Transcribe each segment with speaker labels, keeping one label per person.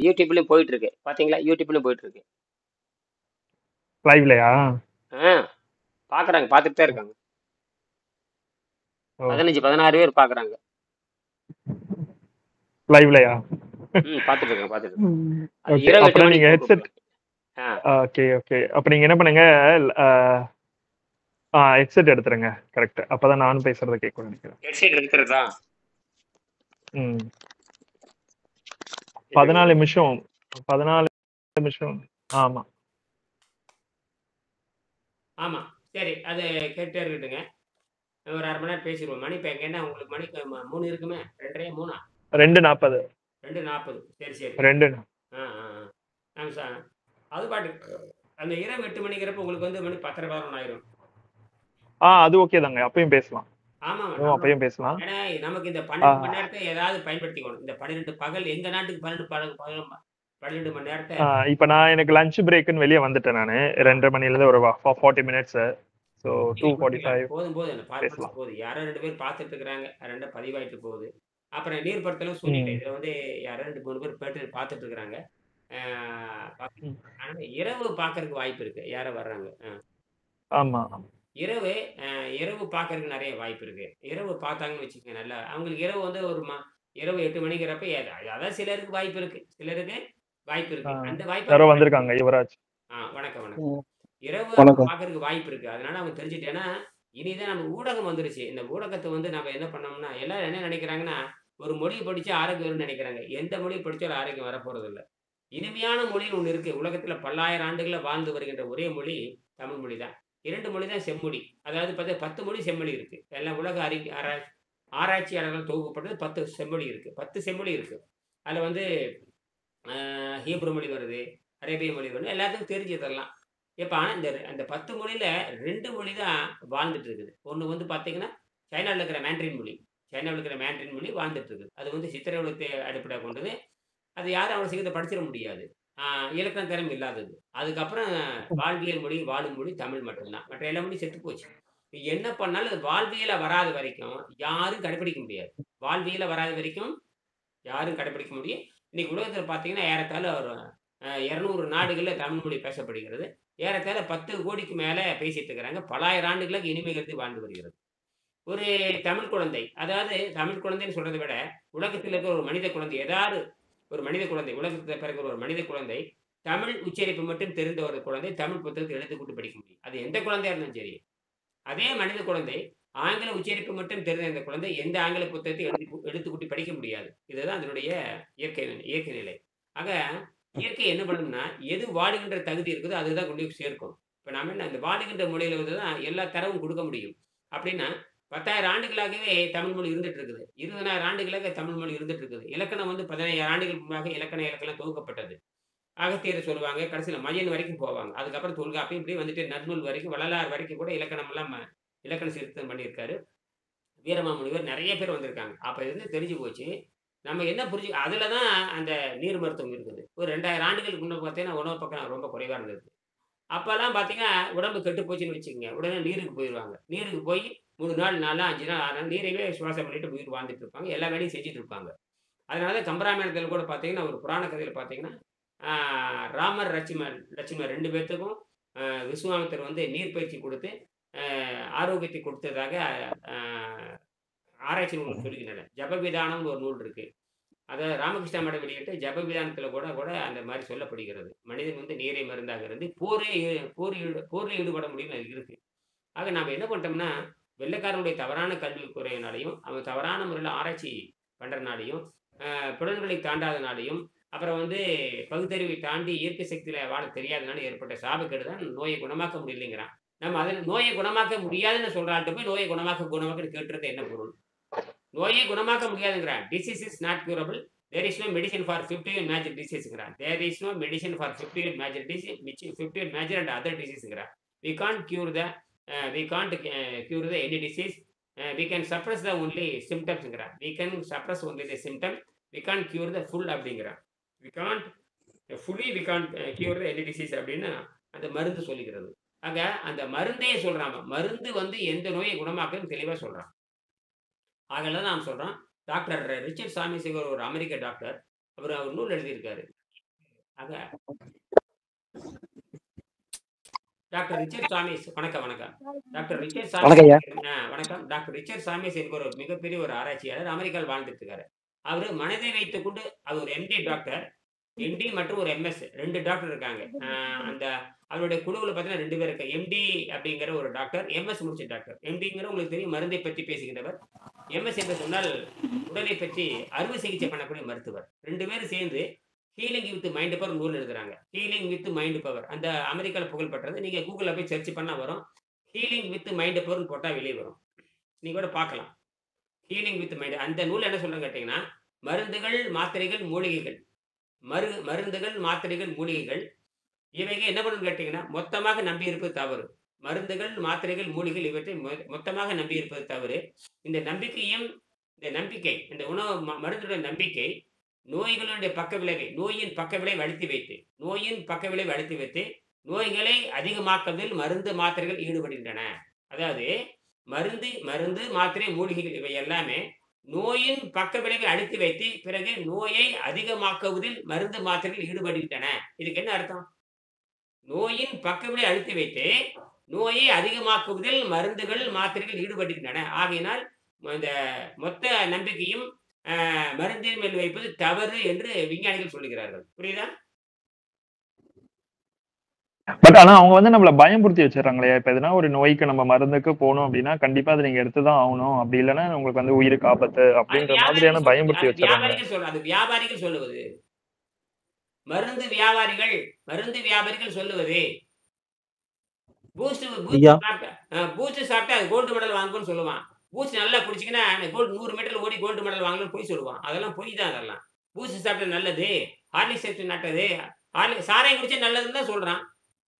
Speaker 1: யூடியூப்லயும் போயிட்டு இருக்கு பாத்தீங்களா? யூடியூப்லயும் போயிட்டு இருக்கு.
Speaker 2: லைவ்லயா?
Speaker 1: ஆ பாக்குறாங்க, பார்த்துட்டு தான் இருக்காங்க.
Speaker 2: ஓ
Speaker 1: 15 16 பேர் பாக்குறாங்க.
Speaker 2: லைவ்லயா?
Speaker 1: பார்த்துட்டு இருக்காங்க, பார்த்துட்டு இருக்காங்க. அது
Speaker 2: ஓகே.
Speaker 1: இரவு 8
Speaker 2: அப்புறம் நீங்க
Speaker 1: மணிக்கு போகுது
Speaker 2: ஹெட்செட்.
Speaker 1: உங்களுக்கு. ஆ
Speaker 2: ஓகே ஓகே. அப்ப நீங்க என்ன பண்ணுங்க, ஹெட்செட் எடுத்துருங்க. கரெக்ட். அப்பதான் நானும் பேசுறத கேட்கும் நினைக்கிறேன்.
Speaker 1: ஹெட்செட் எடுத்துறதா?
Speaker 2: ம்.
Speaker 1: இருங்க
Speaker 2: 14
Speaker 1: இருங்க.
Speaker 2: நிமிஷம். 14 நிமிஷம். ஆமா.
Speaker 1: ஆமா, சரி, அது கேட்டே இருக்கட்டுங்க. ஒரு 1/2 மணி நேரம் பேசிடுவோம். மணி இப்போ எங்க என்ன உங்களுக்கு மணிக்கு 3 இருக்குமே, 2:30 3.
Speaker 2: 2:40.
Speaker 1: 2:40. சரி சரி.
Speaker 2: 2.
Speaker 1: ஆ ஆ ஆ. அது பாட்டுக்கு அந்த இரவு 8 மணிங்கிறப்ப உங்களுக்கு வந்து மணி 10:30 11 ஆயிரும்.
Speaker 2: அது ஓகே தாங்க. அப்பயும் பேசலாம்.
Speaker 1: ஆமாமா.
Speaker 2: அதுவும்
Speaker 1: நம்ம
Speaker 2: அப்பயும் பேசலாம்.
Speaker 1: ஏன்னா நமக்கு இந்த
Speaker 2: ஆ
Speaker 1: 12 மணி நேரத்தை ஏதாவது பயன்படுத்திக்கணும். இந்த 12 பகல் எங்க நாட்டுக்கு 12 மணி நேரத்தை.
Speaker 2: இப்ப நான் எனக்கு லஞ்ச் பிரேக்குன்னு வெளியே வந்துட்டேன் நானு.
Speaker 1: ஆ
Speaker 2: 2:30 மணிலேருந்து ஒரு 40 மினிட்ஸ். ஸோ
Speaker 1: முடிச்சுக்கலாம், முடிச்சுக்கலாம்.
Speaker 2: 2:45
Speaker 1: போதும் போதும். அந்த ஃபார்மாலிட்டிஸ்
Speaker 2: பேசலாம்.
Speaker 1: போதும். யாரோ 2 பேர் பார்த்துட்டு இருக்கிறாங்க. 2 பதிவாயிட்டு போகுது. அப்புறம் நீர்படுத்தலும் சொல்லிட்டேன்.
Speaker 2: ம்.
Speaker 1: இதுல வந்து யாரோ 2 3 பேர் பேட்டு பார்த்துட்டு இருக்கிறாங்க. ஆ
Speaker 2: ம்.
Speaker 1: ஆனா இரவு பார்க்கறதுக்கு வாய்ப்பு இருக்கு. யாரோ வர்றாங்க.
Speaker 2: ஆமா.
Speaker 1: இரவு அ இரவு பார்க்கறதுக்கு நெறைய வாய்ப்பு இருக்கு. இரவு பார்த்தாங்கன்னு வச்சுக்கங்க நல்லா அவங்களுக்கு இரவு வந்து ஒரு இரவு 8 மணிங்கிறப்ப அதான் சிலருக்கு வாய்ப்பு இருக்கு. சிலருக்கு வாய்ப்பு
Speaker 2: ஆ
Speaker 1: இருக்கு. அந்த வாய்ப்ப
Speaker 2: யாரோ
Speaker 1: அவங்க
Speaker 2: வந்திருக்காங்க, யுவராஜ்.
Speaker 1: வணக்கம், வணக்கம்.
Speaker 3: ம்.
Speaker 1: இரவு அவங்க
Speaker 3: வணக்கம்.
Speaker 1: பார்க்கறதுக்கு வாய்ப்பு இருக்கு. அதனால அவங்க தெரிஞ்சுட்டு ஏன்னா, இனிதான் நம்ம ஊடகம் வந்துருச்சு. இந்த ஊடகத்த வந்து நம்ம என்ன பண்ணோம்னா, எல்லாரும் என்ன நெனைக்கிறாங்கன்னா, ஒரு மொழிய படிச்சா ஆரோக்கியம் வரும்னு நெனைக்கிறாங்க. எந்த மொழிய படிச்சாலும் ஆரோக்கியம் வரப்போறதில்ல. இனிமையான மொழின்னு ஒண்ணு இருக்கு. உலகத்துல பல்லாயிரம் ஆண்டுகளா வாழ்ந்து வருகின்ற ஒரே மொழி தமிழ் மொழி தான். 2 மொழி தான் செம்மொழி. அதாவது 10 மொழி செம்மொழி இருக்கு. எல்லாம் உலக ஆராய்ச்சியாளர்கள் தொகுக்கப்பட்டது 10 செம்மொழி இருக்கு. 10 செம்மொழி இருக்கு. அதுல வந்து அ ஹீப்ரு மொழி வருது, அரேபிய மொழி வருது. எல்லாத்துக்கும் தெரிஞ்சதெல்லாம். இப்ப ஆனா அந்த 10 மொழியில 2 மொழி தான் வாழ்ந்துட்டு இருக்குது. ஒண்ணு வந்து பார்த்தீங்கன்னா, சைனால இருக்கிற மேண்ட்ரின் மொழி. சைனால இருக்கிற மேண்ட்ரின் மொழி வாழ்ந்துட்டு இருக்குது. அது வந்து சித்திர எழுத்தை அடிப்படையாகக் கொண்டது. அது யாரும் அவ்வளோ சீக்கிரத்துல படிச்சிட முடியாது. ஆ இலக்கண திறமை இல்லாதது. அதுக்கப்புறம் வாழ்வியல் மொழி, வாழும் மொழி தமிழ் மட்டும் தான். மற்ற எல்லா மொழியும் செத்து போச்சு. நீ என்ன பண்ணாலும் அது வாழ்வியலா வராத வரைக்கும் யாரும் கடைப்பிடிக்க முடியாது. வாழ்வியலா வராத வரைக்கும் யாரும் கடைப்பிடிக்க முடியும். இன்னைக்கு உலகத்துல பார்த்தீங்கன்னா, ஏறத்தாழ ஒரு 200 நாடுகள்ல தமிழ் மொழி பேசப்படுகிறது. ஏறத்தாழ 10,00,00,000க்கு மேல பேசிட்டு இருக்கிறாங்க. பல்லாயிரம் ஆண்டுகளாக இனிமை கருதி வாழ்ந்து வருகிறது. ஒரு தமிழ் குழந்தை, அதாவது தமிழ் குழந்தைன்னு சொல்றத விட, உலகத்தில் இருக்கிற ஒரு மனித குழந்தை, ஏதாவது ஒரு மனித குழந்தை, உலகத்துல பிறக்கிற ஒரு மனித குழந்தை, தமிழ் உச்சரிப்பு மட்டும் தெரிந்த ஒரு குழந்தை, தமிழ் புத்தகத்தை எழுத்துக்கூட்டி படிக்க முடியும். அது எந்த குழந்தையா இருந்தாலும் சரி. அதே மனித குழந்தை, ஆங்கில உச்சரிப்பு மட்டும் தெரிந்த அந்த குழந்தை, எந்த ஆங்கில புத்தகத்தை எழுத்துக்கூட்டி படிக்க முடியாது. இதுதான் அதனுடைய இயற்கை நிலை. ஆக, இயற்கை என்ன பண்ணும்னா, எது வாழுகின்ற தகுதி இருக்குதோ, அதுதான் கொண்டு போய் சேர்க்கும். இப்ப நாம என்ன அந்த வாழுகின்ற மொழியில வந்து தான் எல்லா தரவும் குடுக்க முடியும். அப்படின்னா, 10,000 ஆண்டுகளாகவே தமிழ் மொழி இருந்துட்டு இருக்குது. 20,000 ஆண்டுகளாக தமிழ் மொழி இருந்துட்டு இருக்குது. இலக்கணம் வந்து 15,000 ஆண்டுகளுக்கு முன்பாக இலக்கணம் தொகுக்கப்பட்டது. அகத்தியர் சொல்லுவாங்க. கடைசியில மயன் வரைக்கும் போவாங்க. அதுக்கப்புறம் தொல்காப்பியம் இப்படி வந்துட்டு நன்னூல் வரைக்கும், வள்ளலார் வரைக்கும் கூட இலக்கணம் எல்லாம் இலக்கண சீர்திருத்தம் பண்ணியிருக்காரு. வீரமாமுனிவர் நெறைய பேர் வந்திருக்காங்க. அப்ப இருந்து தெரிஞ்சு போச்சு. நம்ம என்ன அதுல தான் அந்த நீர் மருத்துவம் இருக்குது. ஒரு 2000 ஆண்டுகளுக்கு முன்ன பார்த்தீங்கன்னா, உணவு பக்கம் ரொம்ப குறைவா இருந்தது. அப்பல்லாம் பார்த்தீங்கன்னா, உடம்பு கெட்டு போச்சுன்னு வச்சுக்கங்க. உடனே நீருக்கு போயிருவாங்க. நீருக்கு போய் 3 நாள், 4 நாள், 5 நாள், 6 நாள் நீரையே சுவாசம் பண்ணிட்டு உயிர் வாழ்ந்துட்டு இருப்பாங்க. எல்லா வேலையும் செஞ்சுட்டு இருப்பாங்க. அதனால தான் கம்பராமாயணத்தில கூட பார்த்தீங்கன்னா, ஒரு புராண கதையில பார்த்தீங்கன்னா, ஆ ராமர், லட்சுமணர் 2 பேத்துக்கும் விஸ்வாமித்திரர் வந்து நீர் பயிற்சி குடுத்து, ஆரோக்கியத்தை கொடுத்ததாக அ ஆராய்ச்சி நூல்கள் சொல்லுகின்றன. ஜபவிதானம்னு ஒரு நூல் இருக்கு. அத ராமகிருஷ்ண மடம் வெளியிட்ட ஜபவிதானத்தில கூட கூட அந்த மாரி சொல்லப்படுகிறது. மனிதன் வந்து நீரே மருந்தாக இருந்து போர்ல ஈடுபட முடியும்னு அது இருக்கு. ஆக நாம என்ன பண்ணிட்டோம்னா, வெள்ளைக்காரனுடைய தவறான கல்வி குறையினாலயும், அவன் தவறான முறையில ஆராய்ச்சி பண்றனாலயும், புலன்களை தாண்டாதனாலயும், அப்புறம் வந்து பகுத்தறிவை தாண்டி இயற்கை சக்தியில வாழத் தெரியாதனால ஏற்பட்ட சாபக்கேடு தான் நோயை குணமாக்க முடியலைங்கிறான். நம்ம அதில நோயை குணமாக்க முடியாதுன்னு சொல்ற ஆள்ட்ட போய் நோயை குணமாக்குன்னு கேட்டுறது என்ன பொருள்? நோயே குணமாக்க முடியாதுங்கிறான். Disease is not curable. There is no medicine for 51 major டிசீஸ்ங்கிறான். There is no medicine for 51 major disease which 51 major and other டிசீஸ்ங்கிறான். We can't cure the we can't cure the any disease. We can suppress the only சிம்ப்டம்ஸ்ங்கிறான். We can suppress only the symptom. We can't cure the full அப்படிங்கிறான். We can't we can't cure the any disease அப்படின்னு அந்த மருந்து சொல்லுகிறது. ஆக அந்த மருந்தே சொல்றான். மருந்து வந்து எந்த நோயை குணமாக்குன்னு தெளிவா சொல்றான். ஆகையில தான் நாம் சொல்றோம், டாக்டர் ரிச்சர்ட் சாமிஸுங்கிற ஒரு அமெரிக்க டாக்டர், அவர் நூல் எழுதியிருக்காரு. ஆக டாக்டர் ரிச்சர்ட் சாமிஸ் வணக்கம், வணக்கம். டாக்டர் ரிச்சர்ட் சாமிஸ்
Speaker 3: வணக்கம் ஐயா.
Speaker 1: வணக்கம். டாக்டர் ரிச்சர்ட் சாமிஸ் என்கிற ஒரு மிகப்பெரிய ஒரு ஆராய்ச்சியாளர் அமெரிக்காவில் வாழ்ந்துட்டு இருக்காரு. அவரு மனதை வைத்துக்கொண்டு அவர் ஒரு எம்டி டாக்டர். எம்டி மற்றும் ஒரு எம்எஸ் 2 டாக்டர் இருக்காங்க. அந்த அவருடைய குழுவுல பார்த்தீங்கன்னா 2 பேர் இருக்காங்க. எம்டி அப்படிங்கிற ஒரு டாக்டர், எம்எஸ் முடிச்ச டாக்டர். எம்டிங்கிற உங்களுக்கு தெரியும் மருந்தை பற்றி பேசுகின்றவர். எம்எஸ் என்று சொன்னால் உடலை பற்றி அறுவை சிகிச்சை பண்ணக்கூடிய மருத்துவர். 2 பேரும் சேர்ந்து ஹீலிங் வித் மைண்ட் பவர் நூல் எழுதுறாங்க. Healing with mind power. அந்த அமெரிக்கால புகழ்பெற்றது. நீங்க கூகுள்ல போய் சர்ச் பண்ணா வரும். ஹீலிங் வித் மைண்ட் பவர்ன்னு போட்டா வெளிய வரும். நீங்க கூட பார்க்கலாம். Healing with mind. அந்த நூல் என்ன சொல்றான்னு கேட்டீங்கன்னா, மருந்துகள், மாத்திரைகள், மூலிகைகள். மருந்துகள், மாத்திரைகள், மூலிகைகள் இவைகள் என்ன பண்ணும்னு கேட்டீங்கன்னா, மொத்தமாக நம்பியிருப்பது தவறு. மருந்துகள், மாத்திரைகள், மூலிகைகள் இவற்றை மொத்தமாக நம்பியிருப்பது தவறு. இந்த நம்பிக்கை, இந்த உணவு மருந்துடைய நம்பிக்கை நோய்யின் பக்க விளைவை அழித்து வைத்து நோய்களை அதிகமாக்குவதில் மருந்து, மாத்திரைகள் ஈடுபடுகின்றன. அதாவது மருந்து, மாத்திரை, மூலிகைகள் இவை எல்லாமே நோயின் பக்க விளைவை அழித்து வைத்து பிறகு நோயை அதிகமாக்குவதில் மருந்து, மாத்திரைகள் ஈடுபடுகின்றன. இதுக்கு என்ன அர்த்தம்? நோயின் பக்க விளைவை அழித்து வைத்து நோயை அதிகமாக்குவதில் மருந்துகள், மாத்திரைகள் ஈடுபடுகின்றன. ஆகையினால் இந்த மொத்த நம்பிக்கையும் மருந்தின் மேல் வைப்பது தவறு என்று விஞ்ஞானிகள் சொல்லுகிறார்கள். புரியுதா?
Speaker 2: பட் ஆனா அவங்க வந்து நம்மள பயம்புறுத்தி வச்சிடுறாங்களே. இப்ப எதுனா ஒரு நோய்க்கு நம்ம மருந்துக்கு போனோம் அப்படின்னா, கண்டிப்பா அத நீங்க எடுத்துதான் ஆகணும். அப்படி இல்லன்னா உங்களுக்கு வந்து உயிருக்கு ஆபத்து
Speaker 1: அது
Speaker 2: அப்படின்ற மாதிரியான
Speaker 1: வியாபாரிகள் சொல்றது.
Speaker 2: பயம்புறுத்தி
Speaker 1: அது
Speaker 2: வச்சிடுறாங்களே.
Speaker 1: வியாபாரிகள் சொல்றது. அது வியாபாரிகள் சொல்லுவது. மருந்து வியாபாரிகள் சொல்லுவது. பூஸ்ட்
Speaker 3: ஐயா.
Speaker 1: சாப்பிட்டா அது கோல்டு மெடல் வாங்குன்னு சொல்லுவான். பூஸ்ட் நல்லா குடிச்சீங்கன்னா, கோல்டு 100 மீட்டர்ல ஓடி கோல்டு மெடல் வாங்கலாம்னு பொய் சொல்லுவான். அதெல்லாம் பொய் தான் அதெல்லாம். பூஸ்ட் சாப்பிட்டா நல்லது, ஹார்லிக்ஸ் சாப்பிட்டா நல்லது, சாராயம் குடிச்சா நல்லதுன்னு தான் சொல்றான்.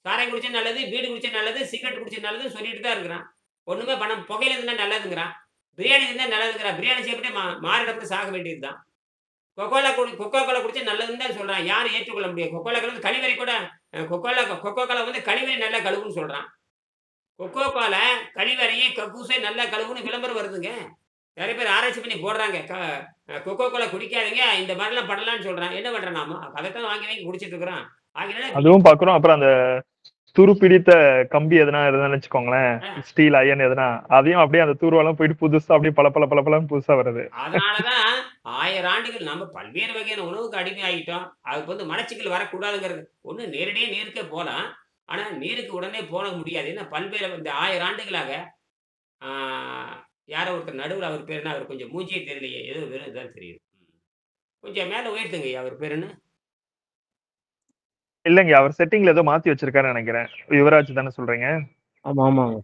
Speaker 1: சாராயம் குடிச்சா நல்லது, பீடி குடிச்சா நல்லது, சிகரெட் குடிச்சா நல்லதுன்னு சொல்லிட்டு தான் இருக்கிறான். ஒண்ணுமே புகையில இருந்தா நல்லதுங்கிறான். பிரியாணி இருந்தா நல்லதுங்கிறான். பிரியாணி சாப்பிட்டு மாரடைப்புல சாக வேண்டியதுதான். கொக்கோ கோலா குடிச்சா நல்லதுன்னு தான் சொல்றான். யாரும் ஏற்றுக்கொள்ள முடியாது. கொக்கோ கோலா கழிவறை கூட கொக்கோ கோலா வந்து கழிவறை நல்லா கழுவுன்னு சொல்றான். கொக்கோ கோலா கழிவறையை கக்கூசை நல்லா கழுவுன்னு விளம்பரம் வருதுங்க. நிறைய பேர் ஆராய்ச்சி பண்ணி போடுறாங்க. கொக்கோ கோலா குடிக்காதீங்க, இந்த மாதிரிலாம் பண்ணலாம்னு சொல்றான். என்ன பண்றோம் நாம? அதைத்தான் வாங்கி குடிச்சிட்டு இருக்கிறோம். ஆகையினால
Speaker 2: அதுவும் பாக்குறோம். அப்புறம் அந்த துருப்பிடித்த கம்பி எதனா இருந்தான்னு வச்சுக்கோங்களேன்,
Speaker 1: அ
Speaker 2: ஸ்டீல், அயன் எதனா, அதையும் அப்படியே அந்த தூர்வாலாம் போயிட்டு புதுசா அப்படியே பளபளன்னு புதுசா வருது.
Speaker 1: அதனால தான் 1000 ஆண்டுகள் நம்ம பல்வேறு வகையான உணவுக்கு அடிமை ஆகிட்டோம். அதுக்கு வந்து மலச்சிக்கல் வரக்கூடாதுங்கிறது. ஒண்ணு நேரடியா நீருக்கே போலாம். ஆனா நீருக்கு உடனே போக முடியாது. ஏன்னா பல்வேறு இந்த 1000 ஆண்டுகளாக ஆ யாரோ ஒருத்தர் நடுவுல அவர் பேரு என்ன? அவர் கொஞ்சம் மூஞ்சியே தெரியலையே. ஏதோ வெறும் இதான் தெரியுது. கொஞ்சம் மேல உயர்த்துங்க ஐயா அவர் பேரு என்ன?
Speaker 2: இல்லைங்க, அவர் செட்டிங்ல ஏதோ மாத்தி வச்சிருக்காருன்னு நினைக்கிறேன். யுவராஜ் தானே சொல்றீங்க?
Speaker 3: ஆமா, ஆமாங்க.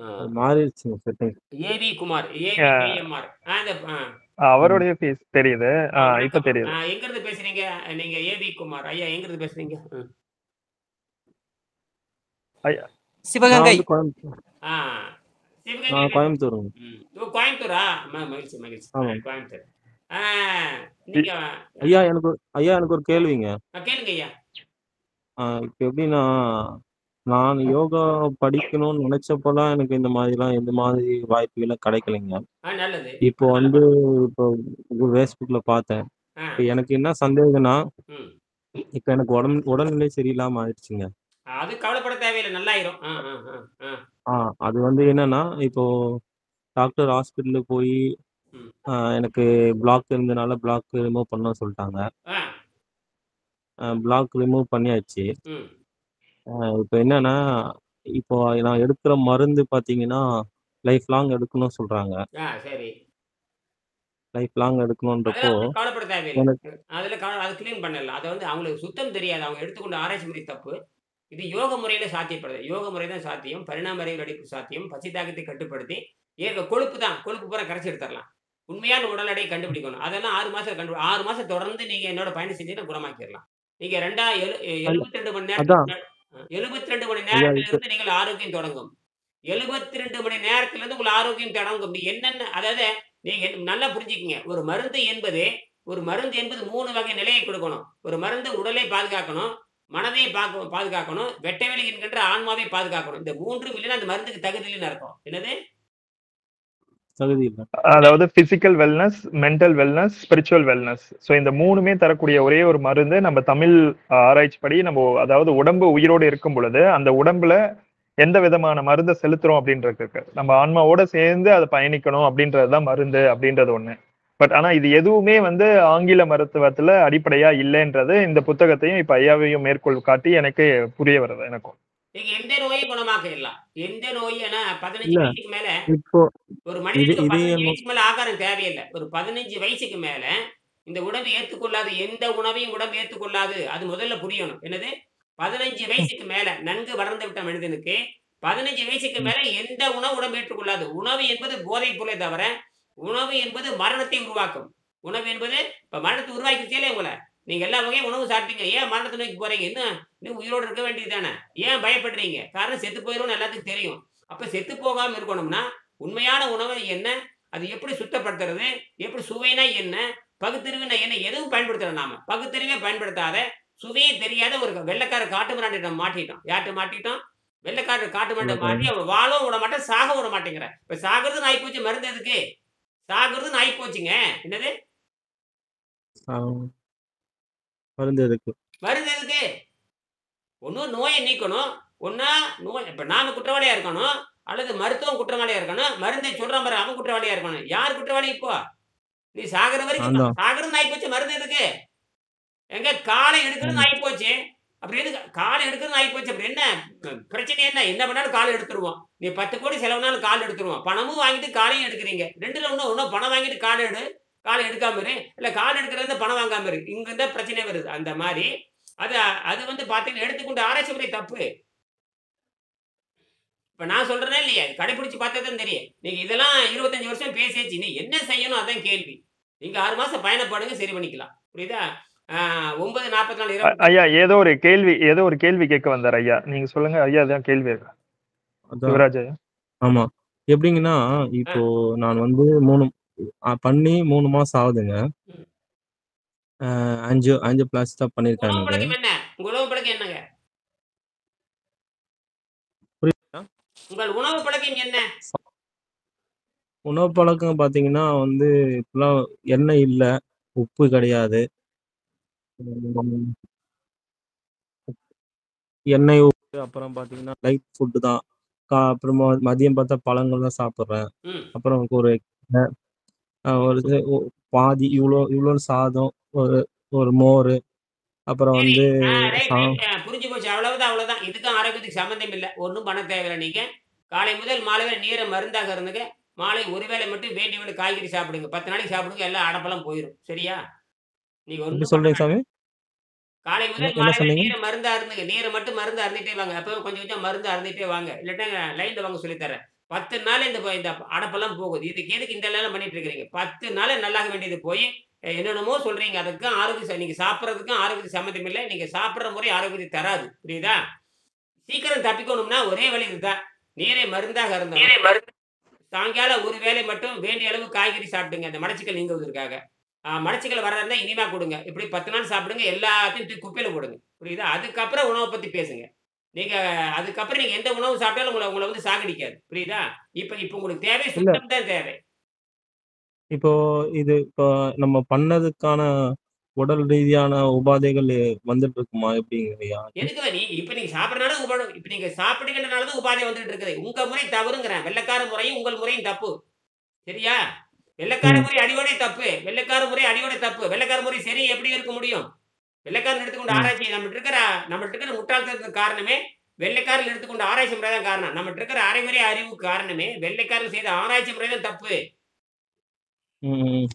Speaker 1: ஆ.
Speaker 3: அது மாறிடுச்சுங்க செட்டிங்.
Speaker 1: ஏவி குமார்.
Speaker 2: அஹ்
Speaker 1: ஏவிகேஎம்ஆர். அந்த
Speaker 3: ம்.
Speaker 2: அவருடைய ஃபேஸ் தெரியுது. இப்ப
Speaker 1: வணக்கம்.
Speaker 2: தெரியுது.
Speaker 1: எங்கிருந்து பேசுறீங்க? நீங்க ஏவி குமார். ஐயா எங்கிருந்து பேசுறீங்க?
Speaker 2: ஐயா,
Speaker 3: நான்
Speaker 4: சிவகங்கை.
Speaker 3: வந்து கோயம்புத்தூர்.
Speaker 1: ஆ. சிவகங்கை
Speaker 3: நான் கோயம்புத்தூருங்க.
Speaker 1: ஓ கோயம்புத்தூரா? மகிழ்ச்சி.
Speaker 3: ஆமாங்க.
Speaker 1: கோயம்புத்தூர். ஆ நீங்க
Speaker 3: ஐயா எனக்கு ஒரு கேள்விங்க.
Speaker 1: கேளுங்க ஐயா.
Speaker 3: இப்ப எப்படின்னா, நான் யோகா படிக்கணும்னு நினைச்சப்பலாம் எனக்கு இந்த மாதிரி வாய்ப்புகள்லாம் கிடைக்கலைங்க.
Speaker 1: நல்லது.
Speaker 3: இப்போ வந்து இப்போ Facebookல பார்த்தேன்.
Speaker 1: ஆ.
Speaker 3: இப்ப எனக்கு என்ன சந்தேகம்னா,
Speaker 1: ம்.
Speaker 3: இப்ப எனக்கு உடல்நிலை சரியில்லாம ஆயிடுச்சுங்க.
Speaker 1: அது கவலைப்பட தேவையில்ல. நல்லாயிரும்.
Speaker 3: அது வந்து என்னன்னா, இப்போ டாக்டர் ஹாஸ்பிட்டல்ல போயி
Speaker 1: ம்.
Speaker 3: எனக்கு பிளாக் இருந்தனால பிளாக் ரிமூவ் பண்ண சொல்ட்டாங்க.
Speaker 1: ஆ.
Speaker 3: பிளாக் ரிமூவ் பண்ணியாச்சு.
Speaker 1: ம்.
Speaker 3: இப்ப என்னன்னா, இப்போ நான் எடுக்கிற மருந்து பார்த்தீங்கன்னா, லைஃப் லாங் எடுக்கணும்னு சொல்றாங்க.
Speaker 1: சரி.
Speaker 3: லைஃப் லாங் எடுக்கணுன்றப்போ,
Speaker 1: அதெல்லாம் ஒண்ணும் கவலைப்பட தேவையில்ல.
Speaker 3: எனக்கு
Speaker 1: அது கிளீன் பண்ணிடலாம். அத வந்து அவங்களுக்கு சுத்தம் தெரியாது. அவங்க எடுத்துக்கொண்ட ஆராய்ச்சி முறை தப்பு. இது யோக முறையில சாத்தியப்படுது. யோக முறை தான் சாத்தியம். பரிணாம அறிவியல் அடிப்பு சாத்தியம். பசி தாகத்தை கட்டுப்படுத்தி கொழுப்பு தான். கொழுப்பு பூரா கரைச்சு எடுத்துரலாம். உண்மையான உடல் எடையை கண்டுபிடிக்கணும். அதெல்லாம் 6 மாசம் 6 மாசம் தொடர்ந்து நீங்க என்னோட பயணம் செஞ்சீங்கன்னா குணமாக்கிரலாம். நீங்க 72 மணி
Speaker 3: அதான்.
Speaker 1: நேரத்துக்கு 72 மணி
Speaker 3: ஐயா
Speaker 1: நேரத்திலிருந்து நீங்கள் ஆரோக்கியம் தொடங்கும். 72 மணி நேரத்திலிருந்து உங்கள் ஆரோக்கியம் தொடங்கும். என்னென்ன அதாவது நீங்க நல்லா புரிஞ்சுக்கங்க. ஒரு மருந்து என்பது 3 வகை நிலையை கொடுக்கணும். ஒரு மருந்து உடலை பாதுகாக்கணும், மனதை பாதுகாக்கணும், வெட்ட வெளி என்கின்ற ஆன்மாவை பாதுகாக்கணும். இந்த 3ம் இல்லைன்னா அந்த மருந்துக்கு தகுதி இல்லைன்னு அர்த்தம். என்னது?
Speaker 3: தகுதி இல்ல.
Speaker 2: அதாவது physical wellness, mental wellness, spiritual wellness. So இந்த மூணுமே தரக்கூடிய ஒரே ஒரு மருந்து நம்ம தமிழ் ஆராய்ச்சிப்படி நம்ம அதாவது உடம்பு உயிரோடு இருக்கும் பொழுது அந்த உடம்புல எந்த விதமான மருந்தை செலுத்துறோம் அப்படின்றதுக்கு நம்ம ஆன்மாவோட சேர்ந்து அதை பயணிக்கணும் அப்படின்றதுதான் மருந்து அப்படின்றது ஒண்ணு. பட் ஆனா இது எதுவுமே வந்து ஆங்கில மருத்துவத்துல அடிப்படையா இல்லைன்றது இந்த புத்தகத்தையும் இப்ப ஐயாவையும் மேற்கோள் காட்டி எனக்கு புரிய வருது எனக்கும்.
Speaker 1: நீங்க எந்த நோயும் குணமாக்கிடலாம். எந்த நோய் ஏன்னா 15
Speaker 3: இல்ல
Speaker 1: வயசுக்கு மேல
Speaker 3: இப்போ
Speaker 1: ஒரு
Speaker 3: இது
Speaker 1: மனிதனுக்கு
Speaker 3: இதே
Speaker 1: 15 வயசுக்கு மேல ஆகாரம் தேவையில்ல. ஒரு 15 வயசுக்கு மேல இந்த உடம்பு ஏத்துக்கொள்ளாது. எந்த உணவையும் உடம்பு ஏத்துக்கொள்ளாது. அது முதல்ல புரியணும். என்னது? 15 வயசுக்கு மேல நன்கு வளர்ந்து விட்ட மனிதனுக்கு 15 வயசுக்கு
Speaker 3: ம்,
Speaker 1: மேல எந்த உணவு உடம்பு ஏற்றுக்கொள்ளாது. உணவு என்பது போதைப் பொருளே தவிர, உணவு என்பது மரணத்தை உருவாக்கும். உணவு என்பது இப்ப மரணத்தை உருவாக்கிருச்சே இல்லையா உங்கள? நீங்க எல்லா வகையும் உணவு சாப்பிட்டீங்க. ஏன் மரணத்தை நோக்கி போறீங்க? இன்னும் உயிரோட இருக்க வேண்டியது தானே. ஏன் பயப்படுறீங்க? காரணம் செத்து போயிரும்னு எல்லாத்துக்கும் தெரியும். அப்ப செத்து போகாம இருக்கணும்னா, உண்மையான உணவு என்ன? அது எப்படி சுத்தப்படுத்துறது? எப்படி சுவைனா என்ன? பகுத்தறிவுனா என்ன? எதுவும் பயன்படுத்தல நாம. பகுத்தறிவே பயன்படுத்தாத, சுவையே தெரியாத ஒரு வெள்ளைக்கார காட்டு மிராண்டிட்ட மாட்டிட்டோம். யார்ட்ட மாட்டிட்டோம்? வெள்ளைக்காரர் காட்டு மிராண்ட மாட்டி
Speaker 3: சொல்லக்கூடாது.
Speaker 1: அவன் வாழவும் விட மாட்டான், சாகவும் விட மாட்டேங்கிறான். இப்ப சாகுறதுன்னு ஆயிப்போச்சு மருந்து எதுக்கு? சாகுறதுன்னு ஆயிப்போச்சுங்க. என்னது?
Speaker 3: ஆ, மருந்து எதுக்கு?
Speaker 1: மருந்து எதுக்கு? ஒண்ணு நோய நீக்கணும். ஒண்ணா நோய் இப்ப நாம குற்றவாளியா இருக்கணும். அல்லது மருத்துவம் குற்றவாளியா இருக்கணும். மருந்தை சொல்றான் பாரு அவன் குற்றவாளியா இருக்கணும். யார் குற்றவாளி இப்போ? நீ சாகுற
Speaker 3: நான்
Speaker 1: வரைக்கும்
Speaker 3: தான்.
Speaker 1: சாகுறதுன்னு ஆயிப்போச்சு மருந்து எதுக்கு? எங்க காலை எடுக்கிறதுன்னு
Speaker 3: ம்,
Speaker 1: ஆயிப்போச்சு. அப்புறம் எதுக்கு காலை எடுக்கிறதுன்னு ஆயிப்போச்சு. அப்புறம் என்ன பிரச்சனை என்ன? என்ன பண்ணாலும் கால் எடுத்துருவோம். நீ 10 கோடி செலவுனாலும் கால் எடுத்துருவோம். பணமும் வாங்கிட்டு காலையும் எடுக்குறீங்க. 2ல ஒண்ணு பணம் வாங்கிட்டு கால் எடு. கால எடுக்காம இரு. இல்ல கால் எடுக்கிறத பணம் வாங்காம இரு. இங்க தான் பிரச்சனை வருது. அந்த மாரி அது அது வந்து பார்த்தீங்கன்னா எடுத்துக்கொண்ட ஆராய்ச்சி முறை தப்பு. இப்ப நான் சொல்றேனா இல்லையா? கடைபிடிச்சு பார்த்தா தான் தெரியும். நீங்க இதெல்லாம் 25 வருஷம் பேசியாச்சு. நீ என்ன செய்யணும் அதான் கேள்வி. நீங்க 6 மாசம் பயணப்படுங்க சரி பண்ணிக்கலாம். புரியுதா? ஆ 9:44 இரவு
Speaker 2: ஐயா ஏதோ ஒரு கேள்வி கேட்க வந்தார் ஐயா. நீங்க சொல்லுங்க ஐயா. அதான் கேள்வி இருக்கு.
Speaker 3: அதான்.
Speaker 2: யுவராஜ் ஐயா.
Speaker 3: ஆமா. எப்படிங்கன்னா,
Speaker 1: ஆ
Speaker 3: இப்போ நான் வந்து 3 பண்ணி 3 மாசம் ஆகுதுங்க.
Speaker 1: ம்.
Speaker 3: ஆஞ்சியோபிளாஸ்டி தான் பண்ணியிருக்காங்க
Speaker 1: உணவு
Speaker 3: எனக்கு.
Speaker 1: பழக்கம் என்ன? உங்க உணவு பழக்கம் என்னங்க?
Speaker 3: புரியுதா?
Speaker 1: உங்கள் உணவு பழக்கம் என்ன?
Speaker 3: உணவு பழக்கம் பார்த்தீங்கன்னா வந்து, இப்பலாம் எண்ணெய் இல்ல, உப்பு கிடையாது. ம், எண்ணெய், உப்பு அப்புறம் பார்த்தீங்கன்னா, லைட் ஃபுட் தான். அப்புறமா மதியம் பார்த்தா பழங்கள் தான் சாப்பிடுறேன்.
Speaker 1: ம்.
Speaker 3: அப்புறம் ஒரு ஒரு பாதி இவ்வளோ சாதம், ஒரு ஒரு மோரு, அப்புறம்
Speaker 1: சரி.
Speaker 3: வந்து
Speaker 1: ரைட்,
Speaker 3: சா
Speaker 1: ரைட். புரிஞ்சு போச்சு. அவ்வளவுதான், அவ்வளவுதான். இதுக்கும் ஆரோக்கியத்துக்கு சம்மந்தம் இல்ல. ஒண்ணும் பண்ண தேவையில்ல நீங்க. காலை முதல் மாலை வரை நீரை மருந்தாக இருந்துங்க. மாலை ஒரு வேளை மட்டும் வேண்டியவள காய்கறி சாப்பிடுங்க. 10 நாளைக்கு சாப்பிடுங்க. எல்லா அடப்பெல்லாம் போயிரும். சரியா? நீங்க
Speaker 3: எப்படி
Speaker 1: ஒண்ணும் பண்ண
Speaker 3: சொல்றீங்க சாமி?
Speaker 1: காலை
Speaker 3: என்ன
Speaker 1: முதல்
Speaker 3: என்ன
Speaker 1: மாலை வரை
Speaker 3: சொன்னீங்க?
Speaker 1: நீரை மருந்தா அருந்துங்க. நீரை மட்டும் மருந்து அருந்திட்டே வாங்க. அப்பவே கொஞ்சம் கொஞ்சம் மருந்து அருந்திட்டே வாங்க. இல்லாட்டா லைன்ல வாங்க சொல்லித் தர்றேன். 10 நாள் இந்த அடப்பெல்லாம் போகுது. இதுக்கு எதுக்கு இந்த வேலை பண்ணிட்டு இருக்கிறீங்க? 10 நாள் நல்லாக வேண்டியது போய் என்னென்னமோ சொல்றீங்க. அதுக்கும் நீங்க சாப்பிடுறதுக்கும் ஆரோக்கியத்துக்கு சம்மந்தம் இல்ல. நீங்க சாப்பிடுற முறை ஆரோக்கியத்தை தராது. புரியுதா? சீக்கிரம் தப்பிக்கணும்னா ஒரே வழி இதுதான். நீரை மருந்தாக அருந்தணும். சாயங்காலம் ஒரு வேளை மட்டும் வேண்டிய அளவு காய்கறி சாப்பிடுங்க. அந்த மலச்சிக்கல் நீங்குவதற்காக. மலச்சிக்கல் வர்றதா இருந்தா இனிமா குடுங்க. இப்படி 10 நாள் சாப்பிடுங்க. எல்லாத்தையும் தூக்கி குப்பையில போடுங்க. புரியுதா? அதுக்கப்புறம் உணவ பத்தி பேசுங்க. நீங்க அதுக்கப்புறம் நீங்க எந்த உணவு சாப்பிட்டாலும் உங்கள உங்கள வந்து சாகடிக்காது. புரியுதா? இப்ப இப்ப உங்களுக்கு தேவை
Speaker 3: இல்ல.
Speaker 1: சுத்தம் தான் தேவை.
Speaker 3: இப்போ இப்போ நம்ம பண்ணதுக்கான உடல் ரீதியான உபாதைகள் வந்துட்டு இருக்குமா? எப்படிங்கய்யா அது?
Speaker 1: எதுக்கு இப்ப நீங்க சாப்பிடுறனால இப்ப நீங்க சாப்பிடுகின்றனால தான் உபாதை வந்துட்டு இருக்குது. உங்க முறை தவறுங்கிறேன். வெள்ளைக்கார முறையும், உங்கள் முறையும் தப்பு. சரியா? வெள்ளைக்கார
Speaker 3: ம்,
Speaker 1: முறை அடியோட தப்பு. வெள்ளைக்கார முறை அடியோட தப்பு. வெள்ளைக்கார முறை சரி எப்படி இருக்க முடியும்? வெள்ளைக்காரன் எடுத்துக்கொண்ட
Speaker 3: ம்.
Speaker 1: ஆராய்ச்சி நம்மட்ட இருக்கிற முட்டாள்தனத்துக்கு காரணமே வெள்ளைக்காரர்கள் எடுத்துக்கொண்ட ஆராய்ச்சி முறை தான் காரணம். நம்மட்ட இருக்கிற அரைகுறை அறிவுக்கு காரணமே வெள்ளைக்காரர்கள் செய்த ஆராய்ச்சி முறை தான் தப்பு.
Speaker 3: ம்.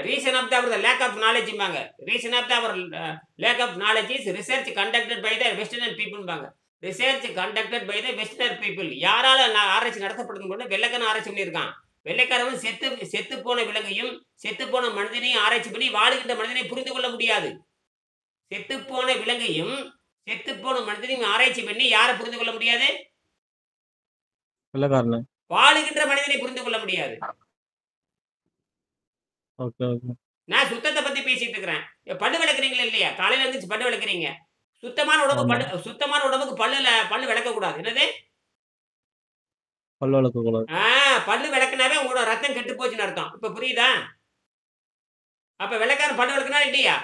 Speaker 1: Reason of the lack of நாலேஜ்ம்பாங்க. Reason of the our lack of knowledge is research conducted by the western பீப்பிள்பாங்க. Research conducted by the western people. யாரால ஆராய்ச்சி நடத்தப்படுதுன்னு கூட வெள்ளைக்காரன் ஆராய்ச்சி பண்ணியிருக்கான். வெள்ளைக்காரன் செத்து போன விலங்கையும், செத்து போன மனிதனையும் ஆராய்ச்சி பண்ணி வாழுகின்ற மனிதனை புரிந்து கொள்ள முடியாது. செத்துப்போன விலங்கையும், செத்துப்போன மனிதனையும் ஆராய்ச்சி பண்ணி யார புரிந்து கொள்ள முடியாது?
Speaker 3: வெள்ளைக்காரனு.
Speaker 1: வாழுகின்ற மனிதனை புரிந்து கொள்ள முடியாது.
Speaker 3: Okay, okay.
Speaker 1: நான் சுத்தத்த பத்தி பேசிட்டு இருக்கிறேன். பல்லு விளக்குறீங்களா இல்லையா? காலையில எந்திரிச்சு பல்லு விளக்குறீங்க. சுத்தமான உடம்பு
Speaker 3: ஆமா.
Speaker 1: சுத்தமான உடம்புக்கு பல்லு விளக்கக்கூடாது. என்னது?
Speaker 3: பல் விளக்கக்கூடாது.
Speaker 1: பல்லு விளக்குனாவே உங்களோட ரத்தம் கெட்டு போச்சுன்னு அர்த்தம். இப்ப புரியுதா? அப்ப வெள்ளைக்காரன் பல்லு விளக்குனா இல்லையா?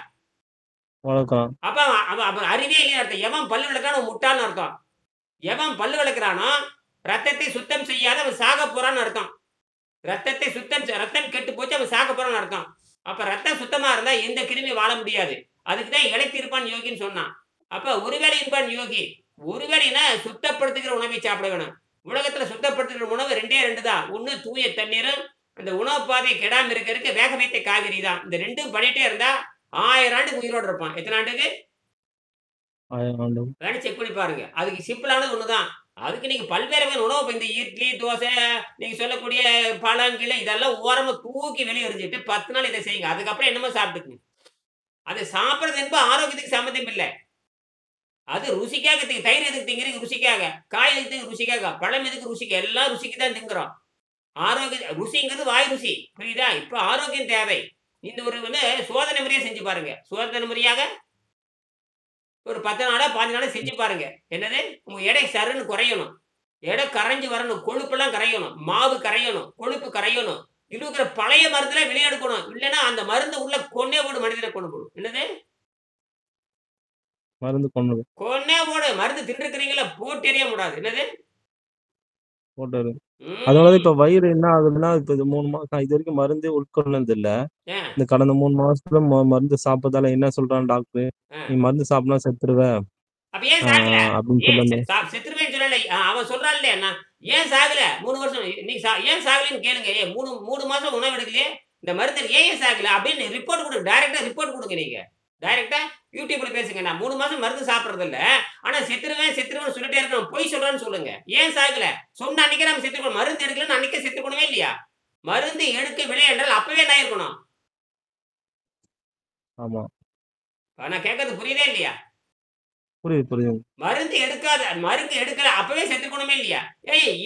Speaker 3: வளர்க்கலாம்.
Speaker 1: அப்ப அவன் அவன் அறிவே இல்லைன்னு அர்த்தம். எவன் பல்லு விளக்கான முட்டாள்னு அர்த்தம். எவன் பல்லு விளக்குறானோ ரத்தத்தை சுத்தம் செய்யாத அவன் சாக போறான்னு அர்த்தம். ரத்தத்தை ரத்தம் கெட்டு போச்சு அவன் சாக போறான்னு அர்த்தம். அப்ப ரத்தம் சுத்தமா இருந்தா எந்த கிருமி வாழ முடியாது. அதுக்கு தான் இளைத்திருப்பான் யோகின்னு சொன்னான். அப்ப ஒருவேளை இருப்பான் யோகி. ஒருவேளைனா சுத்தப்படுத்துகிற உணவை சாப்பிட வேணும். உலகத்துல சுத்தப்படுத்துகிற உணவு 2 தான். ஒண்ணு தூய தண்ணீரும், அந்த உணவு பாதை கெடாம இருக்கறதுக்கு வேக வைத்த காய்கறி தான். இந்த 2ம் பண்ணிட்டே இருந்தா 1000 ஆண்டுக்கு உயிரோட இருப்பான். எத்தன ஆண்டுக்கு?
Speaker 3: 1000 ஆண்டு.
Speaker 1: வேணா செக் பண்ணி பாருங்க. அதுக்கு சிம்பிளானது ஒண்ணுதான். அதுக்கு நீங்க பல்வேறு வகையான உணவு இப்ப இந்த இட்லி, தோசை, நீங்க சொல்லக்கூடிய பழம், கிழை இதெல்லாம் ஓரமா தூக்கி வெளிய எறிஞ்சிட்டு 10 நாள் இத செய்யுங்க. அதுக்கப்புறம் என்னமோ சாப்பிட்டுக்குங்க. அது சாப்பிடுறது என்பது ஆரோக்கியத்துக்கு சம்மந்தம் இல்ல. அது ருசிக்காக தயிர் எதுக்கு திங்கிறீங்க? ருசிக்காக. காய் எதுக்கு திங்கிறீங்க? ருசிக்காக. பழம் எதுக்கு? ருசிக்கு. எல்லாம் ருசிக்கு தான் திங்கிறோம். ருசிங்கிறது வாய் ருசி. புரியுதா? இப்ப ஆரோக்கியம் தேவை. இந்த ஒரு வந்து சோதனை முறையா செஞ்சு பாருங்க. சோதனை முறையாக ஒரு 10 நாளா, 15 நாளா செஞ்சு பாருங்க. என்னது? உங்க எடை சருன்னு குறையணும். எடை கரைஞ்சு வரணும். கொழுப்பெல்லாம் கரையணும். மாவு கரையணும். கொழுப்பு கரையணும். இருக்கிற பழைய மருந்துலாம் வெளிய எடுக்கணும். இல்லன்னா அந்த மருந்து உள்ள கொன்னே போடும் மனிதன கொன்னு போடும். என்னது?
Speaker 3: மருந்து கொன்னது.
Speaker 1: கொன்னே போடும். மருந்து தின்றுக்கிறீங்கல்ல போட்டு எறிய கூடாது. என்னது?
Speaker 3: போட்டாரு. அதனால
Speaker 1: ம்.
Speaker 3: இப்ப வயிறு என்ன ஆகுதுன்னா, இப்ப இது 3 மாசம் நான் இதுவரைக்கும் மருந்தே உட்கொண்டது இல்ல.
Speaker 1: ஏன்?
Speaker 3: இந்த கடந்த 3 மாசத்துல மருந்து சாப்பிட்டதால என்ன சொல்றான் டாக்டரு,
Speaker 1: அ.
Speaker 3: "நீ மருந்து சாப்பிட்டா செத்துருவ"
Speaker 1: அப்ப ஏன் சாகல?
Speaker 3: அப்படின்னு
Speaker 1: ஏன்
Speaker 3: சொல்லும்போது
Speaker 1: செத்துருவேன்னு சொல்லல. அவன் சொல்றான்ல நான் ஏன் சாகல? 3 வருஷம் நீ ஏன் சாகலன்னு கேளுங்க. 3 மாசம் உணவு எடுக்கலையே. இந்த மருந்து ஏன் சாகல? அப்படின்னு ரிப்போர்ட் குடுங்க. டைரக்ட்டா ரிப்போர்ட் குடுங்க நீங்க. டைரக்ட்டா YouTubeல பேசுங்க. நான் 3 மாசம் மருந்து சாப்பிடுறது இல்ல. ஆனா செத்துருவேன்னு சொல்லிட்டே இருக்கணும். பொய் சொல்றான்னு சொல்லுங்க. ஏன் சாகல? சொன்ன அன்னைக்கே நம்ம செத்துருக்கணும். மருந்து எடுக்கலன்னு அன்னைக்கே செத்துருக்கணுமா இல்லையா? மருந்து எடுக்கவில்லை என்றால் அப்பவே என்ன ஆயிருக்கணும்?
Speaker 3: ஆமா.
Speaker 1: நான் கேட்கறது புரியுதா இல்லையா?
Speaker 3: புரியுது, புரியுது.
Speaker 1: மருந்து எடுக்கல அப்பவே செத்துக்கணுமே இல்லையா?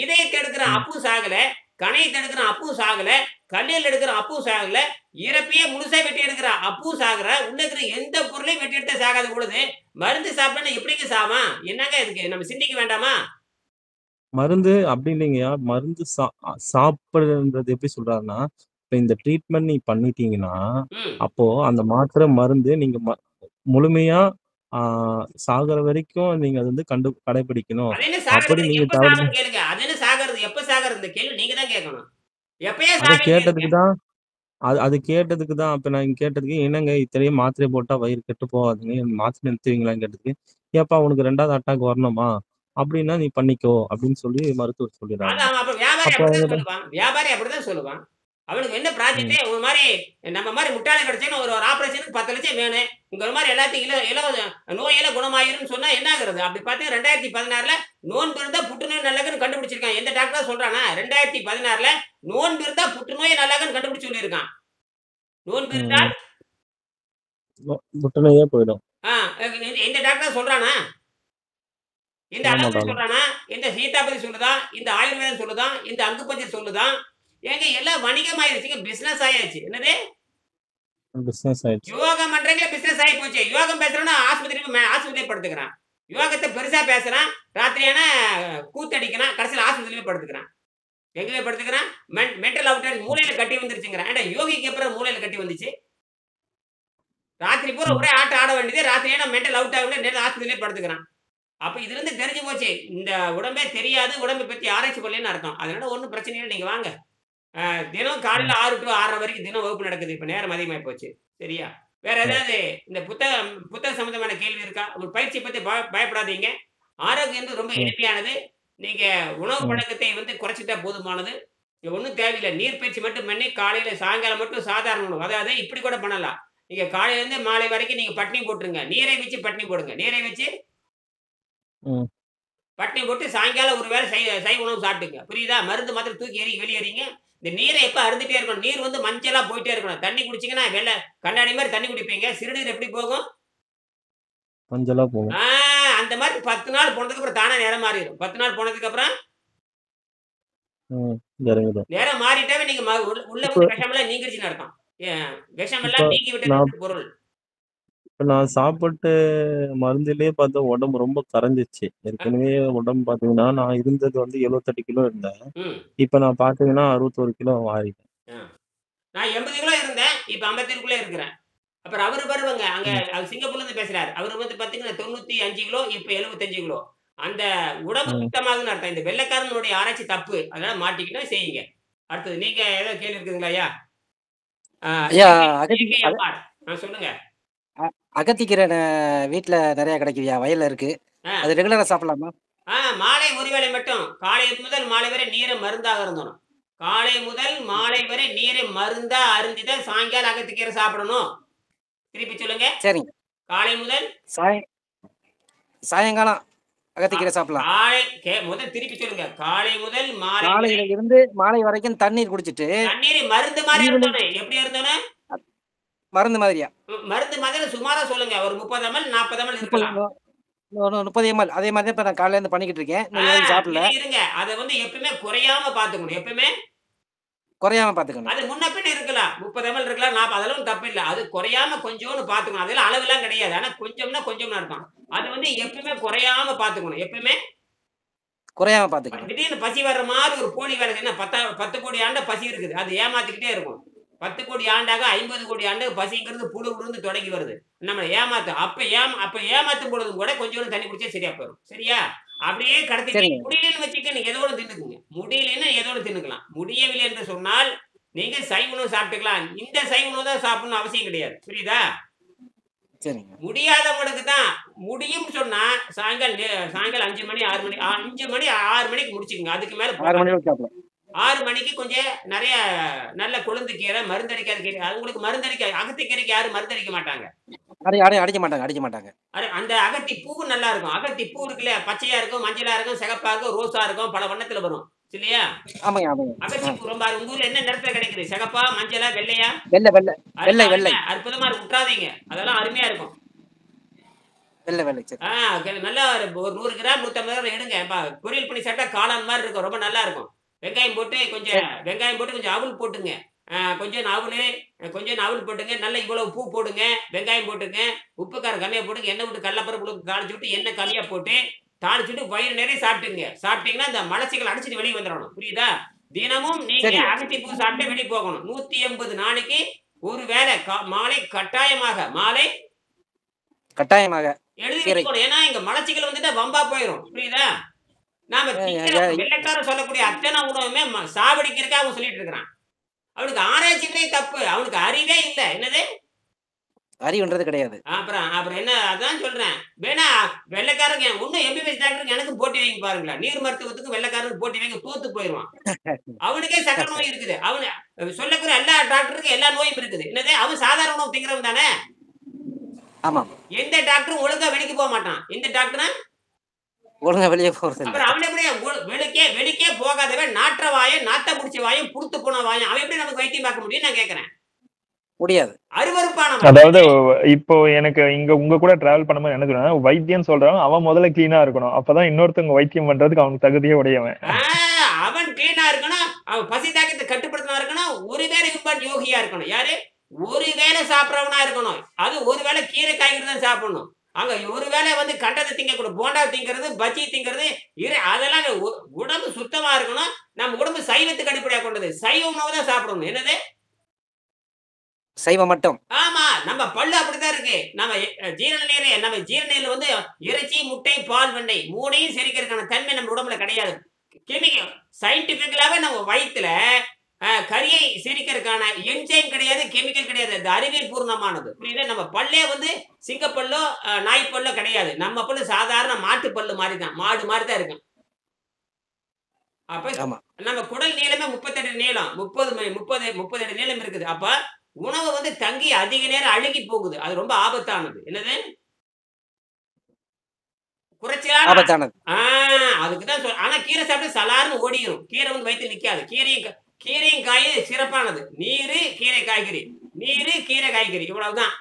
Speaker 1: இதயத்தை எடுக்கிறேன்
Speaker 3: ம்.
Speaker 1: அப்பவும் சாகல, கணையத்தை எடுக்கிறேன் அப்பவும் சாகல, கல்லீரல் எடுக்கிறேன் அப்பவும் சாகல, இறப்பையே முழுசா வெட்டி எடுக்கிறான் அப்பவும் சாகுற, உள்ள இருக்கிற எந்த பொருளையும் வெட்டி எடுத்தா சாகாத பொழுது, மருந்து சாப்பிட்டா எப்படிங்க சாவான்? என்னங்க இதுக்கு நம்ம சிந்திக்க வேண்டாமா?
Speaker 3: மருந்து அப்படி இல்லைங்கய்யா. மருந்து சாப்பிடுறது எப்படி சொல்றாருன்னா, இப்ப இந்த ட்ரீட்மெண்ட் நீ பண்ணிட்டீங்கன்னா,
Speaker 1: ம்.
Speaker 3: அப்போ அந்த மாத்திரை, மருந்து நீங்க முழுமையா ஆ சாகுற வரைக்கும் நீங்க அத வந்து கடைபிடிக்கணும்.
Speaker 1: அது என்ன
Speaker 3: அப்படி
Speaker 1: சாகுறது?
Speaker 3: நீங்க
Speaker 1: எப்ப
Speaker 3: தவறு
Speaker 1: சாகும்ன்னு கேளுங்க. அது என்ன சாகுறது? எப்ப சாகுறது? இந்த கேள்வி நீங்க தான் கேட்கணும். எப்பயா
Speaker 3: அத
Speaker 1: சாவேன்னு கேளுங்க.
Speaker 3: கேட்டதுக்கு தான் அது அது கேட்டதுக்கு தான் அப்ப நான் கேட்டதுக்கு, "என்னங்க இத்தனையும் மாத்திரை போட்டா வயிறு கெட்டு போகாதுங்க. மாத்திரை நிறுத்துவீங்களான்னு?" கேட்டதுக்கு, "ஏப்பா உனக்கு 2வது அட்டாக் வரணுமா? அப்படின்னா நீ பண்ணிக்கோ" அப்படின்னு சொல்லி மருத்துவர்
Speaker 1: அது
Speaker 3: சொல்லிடுறாருங்க.
Speaker 1: அவன் அப்ப வியாபாரி
Speaker 3: அப்ப
Speaker 1: அப்படித்தான்
Speaker 3: என்கிட்ட
Speaker 1: சொல்லுவான். வியாபாரி அப்படித்தான் சொல்லுவான். அவனுக்கு என்ன ப்ராஜெக்ட்
Speaker 3: ம்.
Speaker 1: ஒரு மாரி நம்ம மாரி முட்டாள கிடைச்சேன்னு ஒரு ஆப்பரேஷனுக்கு 10,00,000 வேணும். உங்கள மாரி எல்லாத்தையும் இலவச நோயெல்லாம் குணமாயிரும்னு சொன்னா என்ன ஆகுறது? அப்படி பார்த்தா 2016ல நோன்பு இருந்தா புற்றுநோய் நல்லதுன்னு கண்டுபிடிச்சிருக்கான். எந்த டாக்டர் சொல்றானா? 2016ல நோன்பு இருந்தா புற்றுநோய் நல்லதுன்னு கண்டுபிடிச்சு சொல்லியிருக்கான். நோன்பு
Speaker 3: ம்.
Speaker 1: இருந்தால்
Speaker 3: புற்றுநோயே போயிடும்.
Speaker 1: ஆ எந்த டாக்டர் சொல்றானா? இந்த
Speaker 3: சொல்ல
Speaker 1: அலோபதி
Speaker 3: மாட்டாங்க.
Speaker 1: சொல்றானா? இந்த சீதாபதி சொல்லுதா? இந்த ஆயுர்வேதம் சொல்லுதா? இந்த அக்குபஞ்சர் சொல்லுதா? ஏங்க எல்லாம் வணிகமாயிருச்சுங்க. பிசினஸ் ஆயாச்சு. என்னது?
Speaker 3: பிசினஸ் ஆயிடுச்சு.
Speaker 1: யோகம் பண்றவங்களே பிசினஸ் ஆயி போச்சு. யோகம் பேசுறவனா ஆஸ்பத்திரியில படுத்துக்கிறான். யோகத்த பெருசா பேசுறான். ராத்திரி ஆனா கூத்தடிக்கிறான். கடைசியில ஆஸ்பத்திரியில போய் படுத்துக்கிறான். எங்க போய் படுத்துக்கிறான்? மென்டல் அவுட்டர் மூளையில கட்டி வந்துருச்சுங்கிறான். ஏன்டா யோகிக்கு எப்பறம் மூளையில கட்டி வந்துச்சு? ராத்திரி பூரா
Speaker 3: ம்.
Speaker 1: ஒரே ஆட்டம் ஆட வேண்டியது. ராத்திரி ஆனா மென்டல் அவுட் ஆகல நேரா ஆஸ்பத்திரியிலே படுத்துக்கிறான். அப்ப இதிலிருந்து தெரிஞ்சு போச்சு. இந்த உடம்பே தெரியாது. உடம்ப பத்தி ஆராய்ச்சி பண்ணலன்னு அர்த்தம். அதனால ஒண்ணும் பிரச்சனை இல்ல. நீங்க வாங்க. தினம் காலையில
Speaker 3: ம்.
Speaker 1: 6 டூ 6:30 வரைக்கும் தினம் வகுப்பு நடக்குது. இப்ப நேரம் அதிகமாயி போச்சு. சரியா? வேற
Speaker 3: ம்.
Speaker 1: ஏதாவது இந்த புத்தக சம்பந்தமான கேள்வி இருக்கா? ஒரு பயிற்சி பத்தி பயப்படாதீங்க. ஆரோக்கியம் வந்து ரொம்ப
Speaker 3: ம்.
Speaker 1: எளிமையானது. நீங்க உணவு
Speaker 3: ம்.
Speaker 1: பழக்கத்தை வந்து குறைச்சுட்டா போதுமானது. ஒண்ணும் தேவையில்ல. நீர் பயிற்சி மட்டும் பண்ணி காலையில சாயங்காலம் மட்டும் சாதாரண உணவு. அதாவது இப்படி கூட பண்ணலாம். நீங்க காலையிலேருந்து மாலை வரைக்கும் நீங்க பட்டினி போட்டுருங்க. நீரை வச்சு பட்டினி போடுங்க. நீரை வச்சு
Speaker 3: ம்.
Speaker 1: பட்டினி போட்டு சாயங்காலம் ஒரு வேளை சைவ உணவு சாப்பிட்டுங்க. புரியுதா? மருந்து மாத்திரம் தூக்கி வெளியேறீங்க. இந்த நீரை எப்ப அருந்திட்டே இருக்கணும். நீர் வந்து மஞ்சளா போயிட்டே இருக்கணும். தண்ணி குடிச்சீங்கன்னா கண்ணாடி மாரி தண்ணி குடிப்பீங்க. சிறுநீர் எப்படி போகும்?
Speaker 3: மஞ்சளா போகும்.
Speaker 1: ஆ அந்த மாரி 10 நாள் போனதுக்கு அப்புறம் தானா நிறம் மாறிரும். 10 நாள் போனதுக்கு அப்புறம்
Speaker 3: ம். இறங்கிடும்.
Speaker 1: நிறம் மாறிட்டாவே நீங்க உள்ள
Speaker 3: இப்ப
Speaker 1: வந்து விஷமெல்லாம் நீங்கிருச்சுன்னு அர்த்தம். எ
Speaker 3: இப்ப
Speaker 1: விஷமெல்லாம் நீங்கி
Speaker 3: நான்
Speaker 1: விட்டதுன்னு பொருள்.
Speaker 3: இப்ப நான் சாப்பிட்டு மருந்துலயே பார்த்தா உடம்பு ரொம்ப கரைஞ்சிருச்சு. ஏற்கனவே உடம்பு பார்த்தீங்கன்னா, நான் இருந்தது வந்து 78 கிலோ இருந்தேன்.
Speaker 1: ம்.
Speaker 3: இப்ப நான் பார்த்தீங்கன்னா 61 கிலோ ஆறிட்டேன்.
Speaker 1: ஆ. நான் 80 கிலோ இருந்தேன். இப்ப 57 இருக்கிறேன். அப்புறம் அவரு பாருங்க, அங்க
Speaker 3: ம்.
Speaker 1: அவர் சிங்கப்பூர்லேருந்து பேசுறாரு. அவரு வந்து பார்த்தீங்கன்னா 95 கிலோ, இப்ப 75 கிலோ. அந்த உடம்பு
Speaker 3: ம்.
Speaker 1: சுத்தமாகுதுன்னு அர்த்தம். இந்த வெள்ளைக்காரனுடைய ஆராய்ச்சி தப்பு. அதனால மாட்டிக்கிட்டா செய்யுங்க. அடுத்தது நீங்க ஏதாவது கேள்வி இருக்குதுங்களா ஐயா? ஆ
Speaker 4: ஐயா,
Speaker 1: ஏகேஎம்ஆர். சொல்லுங்க.
Speaker 4: அகத்திக்கீரை வீட்ல நெறைய கிடைக்குதுய்யா. வயல்ல இருக்கு.
Speaker 1: ஆ.
Speaker 4: அது ரெகுலரா சாப்பிடலாமா?
Speaker 1: மாலை ஒரு வேளை மட்டும். காலை முதல் மாலை வரை நீரை மருந்தாக அருந்தணும். காலை முதல் மாலை வரை நீரை மருந்தா அருந்தி தான் சாயங்காலம் அகத்திக்கீரை சாப்பிடணும். திருப்பி சொல்லுங்க.
Speaker 4: சரிங்க.
Speaker 1: காலை முதல்
Speaker 4: சாய் சாயங்காலம்
Speaker 1: கா
Speaker 4: அகத்திக்கீரை சாப்பிடலாம்.
Speaker 1: காலை முதல் திருப்பி சொல்லுங்க. காலை முதல் மாலை வரை
Speaker 4: காலையில இருந்து மாலை வரைக்கும் தண்ணீர் குடிச்சிட்டு,
Speaker 1: தண்ணீர் மருந்து மாரி
Speaker 4: ஈவினிங்
Speaker 1: அருந்தணும். எப்படி அருந்தணும்?
Speaker 4: மருந்து மாதிரியா?
Speaker 1: மருந்து மாதிரி சுமாரா சொல்லுங்க. ஒரு 30 ml 40 ml
Speaker 4: 30
Speaker 1: இருக்கலாம்.
Speaker 4: 30 ml. அதே மாரி தான் இப்ப நான் காலையில இருந்து பண்ணிக்கிட்டு இருக்கேன்.
Speaker 1: ஆ
Speaker 4: இன்னும் எதுவும் சாப்பிடல.
Speaker 1: இருங்க. அத வந்து எப்பவுமே குறையாம பார்த்துக்கணும். எப்பவுமே
Speaker 4: குறையாம பார்த்துக்கணும்.
Speaker 1: அது முன்ன பின்ன இருக்கலாம். 30 ml இருக்கலாம். 40 அதெல்லாம் தப்பு இல்ல. அது குறையாம கொஞ்சோன்னு பார்த்துக்கணும். அதெல்லாம் அளவெல்லாம் கிடையாது. ஆனா கொஞ்சம்னா கொஞ்சம்னு அர்த்தம். அது வந்து எப்பவுமே குறையாம பார்த்துக்கணும். எப்பவுமே
Speaker 4: குறையாம பார்த்துக்கணும்.
Speaker 1: திடீர்னு பசி வர்ற மாரி ஒரு போலி வேலை செய்யணும். 10 கோடி ஆண்டா பசி இருக்குது. அது ஏமாத்திக்கிட்டே இருக்கும். 10 கோடி ஆண்டாக 50 கோடி ஆண்டு பசிங்கிறது புழு விழுந்து தொடங்கி வருது. நம்ம அப்ப ஏமாத்தும் பொழுதும் கூட கொஞ்சோண்டு தண்ணி குடிச்சா சரியா போயிரும். சரியா? அப்படியே கடத்திட்டு
Speaker 4: சரிங்க.
Speaker 1: முடியலன்னு வச்சுக்க நீங்க எதோட தின்னுக்குங்க. முடியலன்னா எதோட தின்னுக்கலாம். முடியவில்லை என்று சொன்னால் நீங்க சைவ உணவு சாப்பிட்டுக்கலாம். இந்த சைவ உணவு தான் சாப்பிடணும்னு அவசியம் கிடையாது. புரியுதா?
Speaker 4: சரிங்க.
Speaker 1: முடியாதவங்களுக்கு தான் முடியும்னு சொன்னா சாயங்காலம் 5 மணி 6 மணி 5 மணி 6 மணிக்கு முடிச்சுக்கங்க. அதுக்கு மேல
Speaker 4: 6 மணி வரைக்கும் சாப்பிடலாம்.
Speaker 1: 6 மணிக்கு கொஞ்சம் நெறைய நல்ல கொழுந்து கீரை, மருந்தடிக்காத கீரை. அவங்களுக்கு அகத்திக்கீரைக்கு யாரும் மருந்தடிக்க மாட்டாங்க.
Speaker 4: அடிக்க மாட்டாங்க, அடிக்க மாட்டாங்க.
Speaker 1: அந்த அகத்தி பூவு நல்லா இருக்கும். அகத்தி பூ இருக்குல்ல, பச்சையா இருக்கும், மஞ்சளா இருக்கும், சிகப்பா இருக்கும், ரோஸா இருக்கும், பல வண்ணத்துல வரும். இல்லையா?
Speaker 4: ஆமாங்க, ஆமாங்க.
Speaker 1: அகத்தி பூ ரொம்ப உங்க ஊர்ல என்ன நிறத்துல கிடைக்குது? சிகப்பா, மஞ்சளா, வெள்ளையா?
Speaker 4: வெள்ளை வெள்ளை வெள்ளை வெள்ளை
Speaker 1: அற்புதமா இருக்கும். விட்டுறாதீங்க. அதெல்லாம் அருமையா இருக்கும்.
Speaker 4: வெள்ளை வெள்ளை. சரி.
Speaker 1: நல்லா ஒரு 100 கிராம் 150 கிராம் எடுங்க. பொரியல் பண்ணி சாப்பிட்டா காளான் மாதிரி இருக்கும். ரொம்ப நல்லா இருக்கும். வெங்காயம் போட்டு கொஞ்சம் அவுள் போட்டுங்க. கொஞ்சம் அவுள் போட்டுங்க. நல்லா இவ்வளவு பூ போடுங்க. வெங்காயம் போட்டுங்க. உப்பு காரம் கம்மியா போடுங்க. எண்ணெய் விட்டு கடலப்பருப்பு தாளிச்சு விட்டு எண்ணெய் கம்மியா போட்டு தாளிச்சுட்டு வயிறு நிறைய சாப்பிட்டுங்க. சாப்பிட்டீங்கன்னா இந்த மலச்சிக்கல் அடிச்சுட்டு வெளியே வந்துடணும். புரியுதா? தினமும் நீங்க
Speaker 4: சரி.
Speaker 1: அகத்தி பூ சாப்பிட்டு வெளியே போகணும். 180 நாளைக்கு ஒரு வேளை மாலை கட்டாயமாக
Speaker 4: கட்டாயமாக
Speaker 1: எழுதி
Speaker 4: கீரை.
Speaker 1: வச்சுக்கணும். ஏன்னா இங்க மலச்சிக்கல் வந்துட்டா வம்பா போயிரும். புரியுதா? நாம வெள்ளைக்காரன் சொல்லக்கூடிய அத்தனை உணவுமே சாவடிக்கிறதுக்காக அவன் சொல்லிட்டு இருக்கிறான். அவனுக்கு ஆராய்ச்சிகளே தப்பு. அவனுக்கு அறிவே இல்ல. என்னது?
Speaker 4: அறிவுன்றது கிடையாது.
Speaker 1: அப்புறம் என்ன அதான் சொல்றேன். வேணா வெள்ளைக்காரங்க இன்னும் எம்பிபிஎஸ் டாக்டருக்கு எனக்கும் போட்டி வைங்க பாருங்களேன். நீர் மருத்துவத்துக்கும் வெள்ளைக்காரனுக்கு போட்டி வைங்க தோத்து போயிடுவான். அவனுக்கே சக்கரை நோய் இருக்குது. அவனு சொல்லக்கூடிய எல்லா டாக்டருக்கும் எல்லா நோயும் இருக்குது. என்னது? அவன் சாதாரண உணவு திங்கிறவன் தானே.
Speaker 4: ஆமா.
Speaker 1: எந்த டாக்டரும் ஒழுங்கா வெளிக்கு போக மாட்டான். எந்த டாக்டரும்
Speaker 4: ஒழுங்கா வெளியே போறது இல்ல.
Speaker 1: அப்புறம் அவன் எப்படி வெளிக்கே போகாதவன் நாற்ற வாயும் நாத்த முடிச்ச வாயும் புடுத்து போன வாயும் அவன் எப்படி நமக்கு வைத்தியம் பார்க்க முடியும்? நான் கேட்கிறேன்.
Speaker 4: முடியாது.
Speaker 1: அருவருப்பானவன்.
Speaker 2: அதாவது இப்போ எனக்கு உங்க கூட டிராவல் பண்ணும்போது என்ன சொன்னா, வைத்தியம் சொல்றான் அவன் முதல்ல கிளீனா இருக்கணும். அப்பதான் இன்னொருத்தவங்க வைத்தியம் பண்றதுக்கு அவனுக்கு தகுதியே உடையவன்.
Speaker 1: அவன் கிளீனா இருக்கணும். அவன் பசி தாக்கத்தை கட்டுப்படுத்தினா இருக்கணும். ஒருவேளை யோகியா இருக்கணும். யாரு? ஒரு வேளை சாப்பிடறவனா இருக்கணும். அது ஒரு வேளை கீரை காய்கறி தான் சாப்பிடணும். அங்க ஒரு வேளை வந்து கண்டதை திங்கக்கூட போண்டா திங்கிறது, பஜ்ஜி திங்கிறது அதெல்லாம் உடம்பு சுத்தமா இருக்கணும். நம்ம உடம்பு சைவத்துக்கு அடிப்படையா கொண்டது. சைவ உணவு தான் சாப்பிடணும். என்னது?
Speaker 4: சைவம் மட்டும்.
Speaker 1: ஆமா. நம்ம பல்லு அப்படித்தான் இருக்கு. நம்ம ஜீரண வந்து இறைச்சி, முட்டை, பால், வெண்ணெய் மூணையும் செரிக்கிறதுக்கான தன்மை நம்ம உடம்புல கிடையாது. கெமிக்கல் சயின்டிபிக்கலாவே நம்ம வயிற்றுல கரியை செரிக்கிறதுக்கான என்சைம் கிடையாது, கெமிக்கல் கிடையாது. அது அறிவியல் பூர்ணமானது. புரியுதா? நம்ம பல்லே வந்து சிங்கப்பல்லோ நாய் பல்லோ கிடையாது. நம்ம பல்லு சாதாரண மாட்டு பல்லு மாதிரி தான், மாடு மாதிரி தான் இருக்கும். அப்ப நம்ம குடல் நீளமே 30 அடி நீளம், 30 அடி நீளம் இருக்குது. அப்ப உணவு வந்து தங்கி அதிக நேரம் அழுகி போகுது. அது ரொம்ப ஆபத்தானது. என்னது?
Speaker 4: ஆபத்தானது.
Speaker 1: அதுக்குதான். ஆனா கீரை சாப்பிட்டு சலார்னு ஓடிடும். கீரை வந்து வயிற்று நிக்காது. கீரையும் காயும் சிறப்பானது. நீரு, கீரை, காய்கறி. நீரு, கீரை, காய்கறி இவ்வளவுதான்.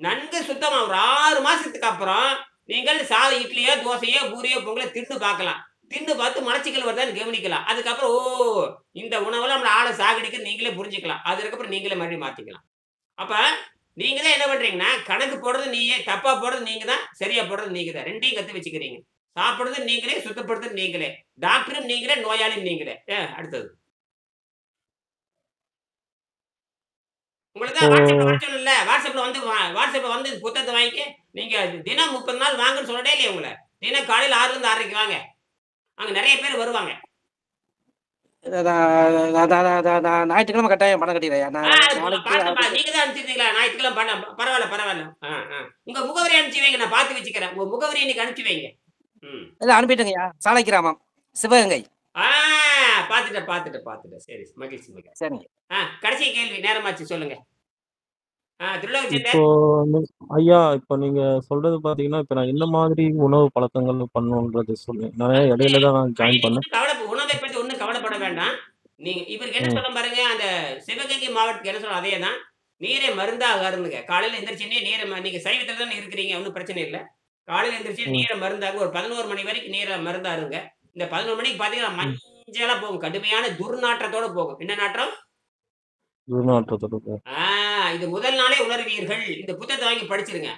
Speaker 1: நன்கு சுத்தமா ஒரு 6 மாசத்துக்கு அப்புறம் நீங்கள் சாதம், இட்லியோ, தோசையோ, பூரியோ, பொங்கலோ தின்னு பார்க்கலாம். தின்னு பார்த்து மலச்சிக்கல் வருதான்னு கவனிக்கலாம். அதுக்கப்புறம் இந்த உணவுல நம்மள ஆளை சாகடிக்க நீங்களே புரிஞ்சுக்கலாம். அதுக்கப்புறம் நீங்களே மறுபடியும் மாத்திக்கலாம். அப்ப நீங்க தான் என்ன பண்றீங்கன்னா கணக்கு போடுறது நீங்க, தப்பா போடுறது நீங்க தான், சரியா போடுறது நீங்க தான். ரெண்டையும் கத்து வச்சுக்கிறீங்க. சாப்பிடுறது நீங்களே, சுத்தப்படுத்துறது நீங்களே, டாக்டரும் நீங்களே, நோயாளியும் நீங்களே. அடுத்தது உங்களுக்கு
Speaker 3: இப்போ
Speaker 1: தான் வாட்ஸ்அப்ல வர சொல்லல. வாட்ஸ்அப்ல வந்து புத்தகத்தை வாங்கிக்க. நீங்க தினம் 30 நாள் வாங்கன்னு சொல்லடே இல்லையே உங்களை. தினம் காலையில 6ல இருந்து 6:30க்கு வாங்க. அங்க நிறைய பேர் வருவாங்க.
Speaker 4: ஞாயிற்றுக்கிழமை கட்டாயம் பணம் கட்டிடுறேன்.
Speaker 1: அது
Speaker 4: நாளைக்கு
Speaker 1: பார்த்தேன்ப்பா. நீங்க தான் அனுப்பிச்சிருந்தீங்களா? ஞாயிற்றுக்கிழமை பரவாயில்ல, பரவாயில்ல. உங்க முகவரி அனுப்பிச்சு வைங்க. நான் பார்த்து வச்சுக்கிறேன். உங்க முகவரி இன்னைக்கு அனுப்பிச்சு வைங்க.
Speaker 4: இல்ல அனுப்பிட்டுங்கய்யா. சாலை கிராமம், சிவகங்கை.
Speaker 1: பார்த்துட்டேன். சரி, மகிழ்ச்சி.
Speaker 4: சரிங்க.
Speaker 1: கடைசி கேள்வி, நேரமாச்சு, சொல்லுங்க. திருலோக
Speaker 3: இப்போ வந்து ஐயா, இப்போ நீங்க சொல்றது பாத்தீங்கன்னா, இப்ப நான் என்ன மாதிரி உணவு பழக்கங்கள் பண்ணணுன்றது சொல்லுங்க. நிறைய இடையில தான் நான் ஜாயின் பண்ணேன்.
Speaker 1: உணவை பத்தி ஒன்றும் கவலைப்பட வேண்டாம். நீங்க இவருக்கு என்ன சொல்ல பாருங்க, அந்த சிவகங்கை மாவட்டத்துக்கு என்ன சொல்ல அதே தான். நீரை மருந்தாக அருந்துங்க. காலையில எந்திரிச்சுன்னே நீரை நீங்க சைவத்துல தானே இருக்கிறீங்க, ஒன்றும் பிரச்சனை இல்லை. காலையில எந்திரிச்சு நீரை மருந்தாக ஒரு 11 மணி வரைக்கும் நீரை மருந்தா இருங்க. இந்த 11 மணிக்கு பாத்தீங்கன்னா மஞ்சளா போகும், கடுமையான துர்நாற்றத்தோட போகும். என்ன நாற்றம்?
Speaker 3: துர்நாற்றத்தோட.
Speaker 1: இது முதல் நாளே உணர்வீர்கள். இந்த புத்தகத்தை வாங்கி படிச்சிருங்க.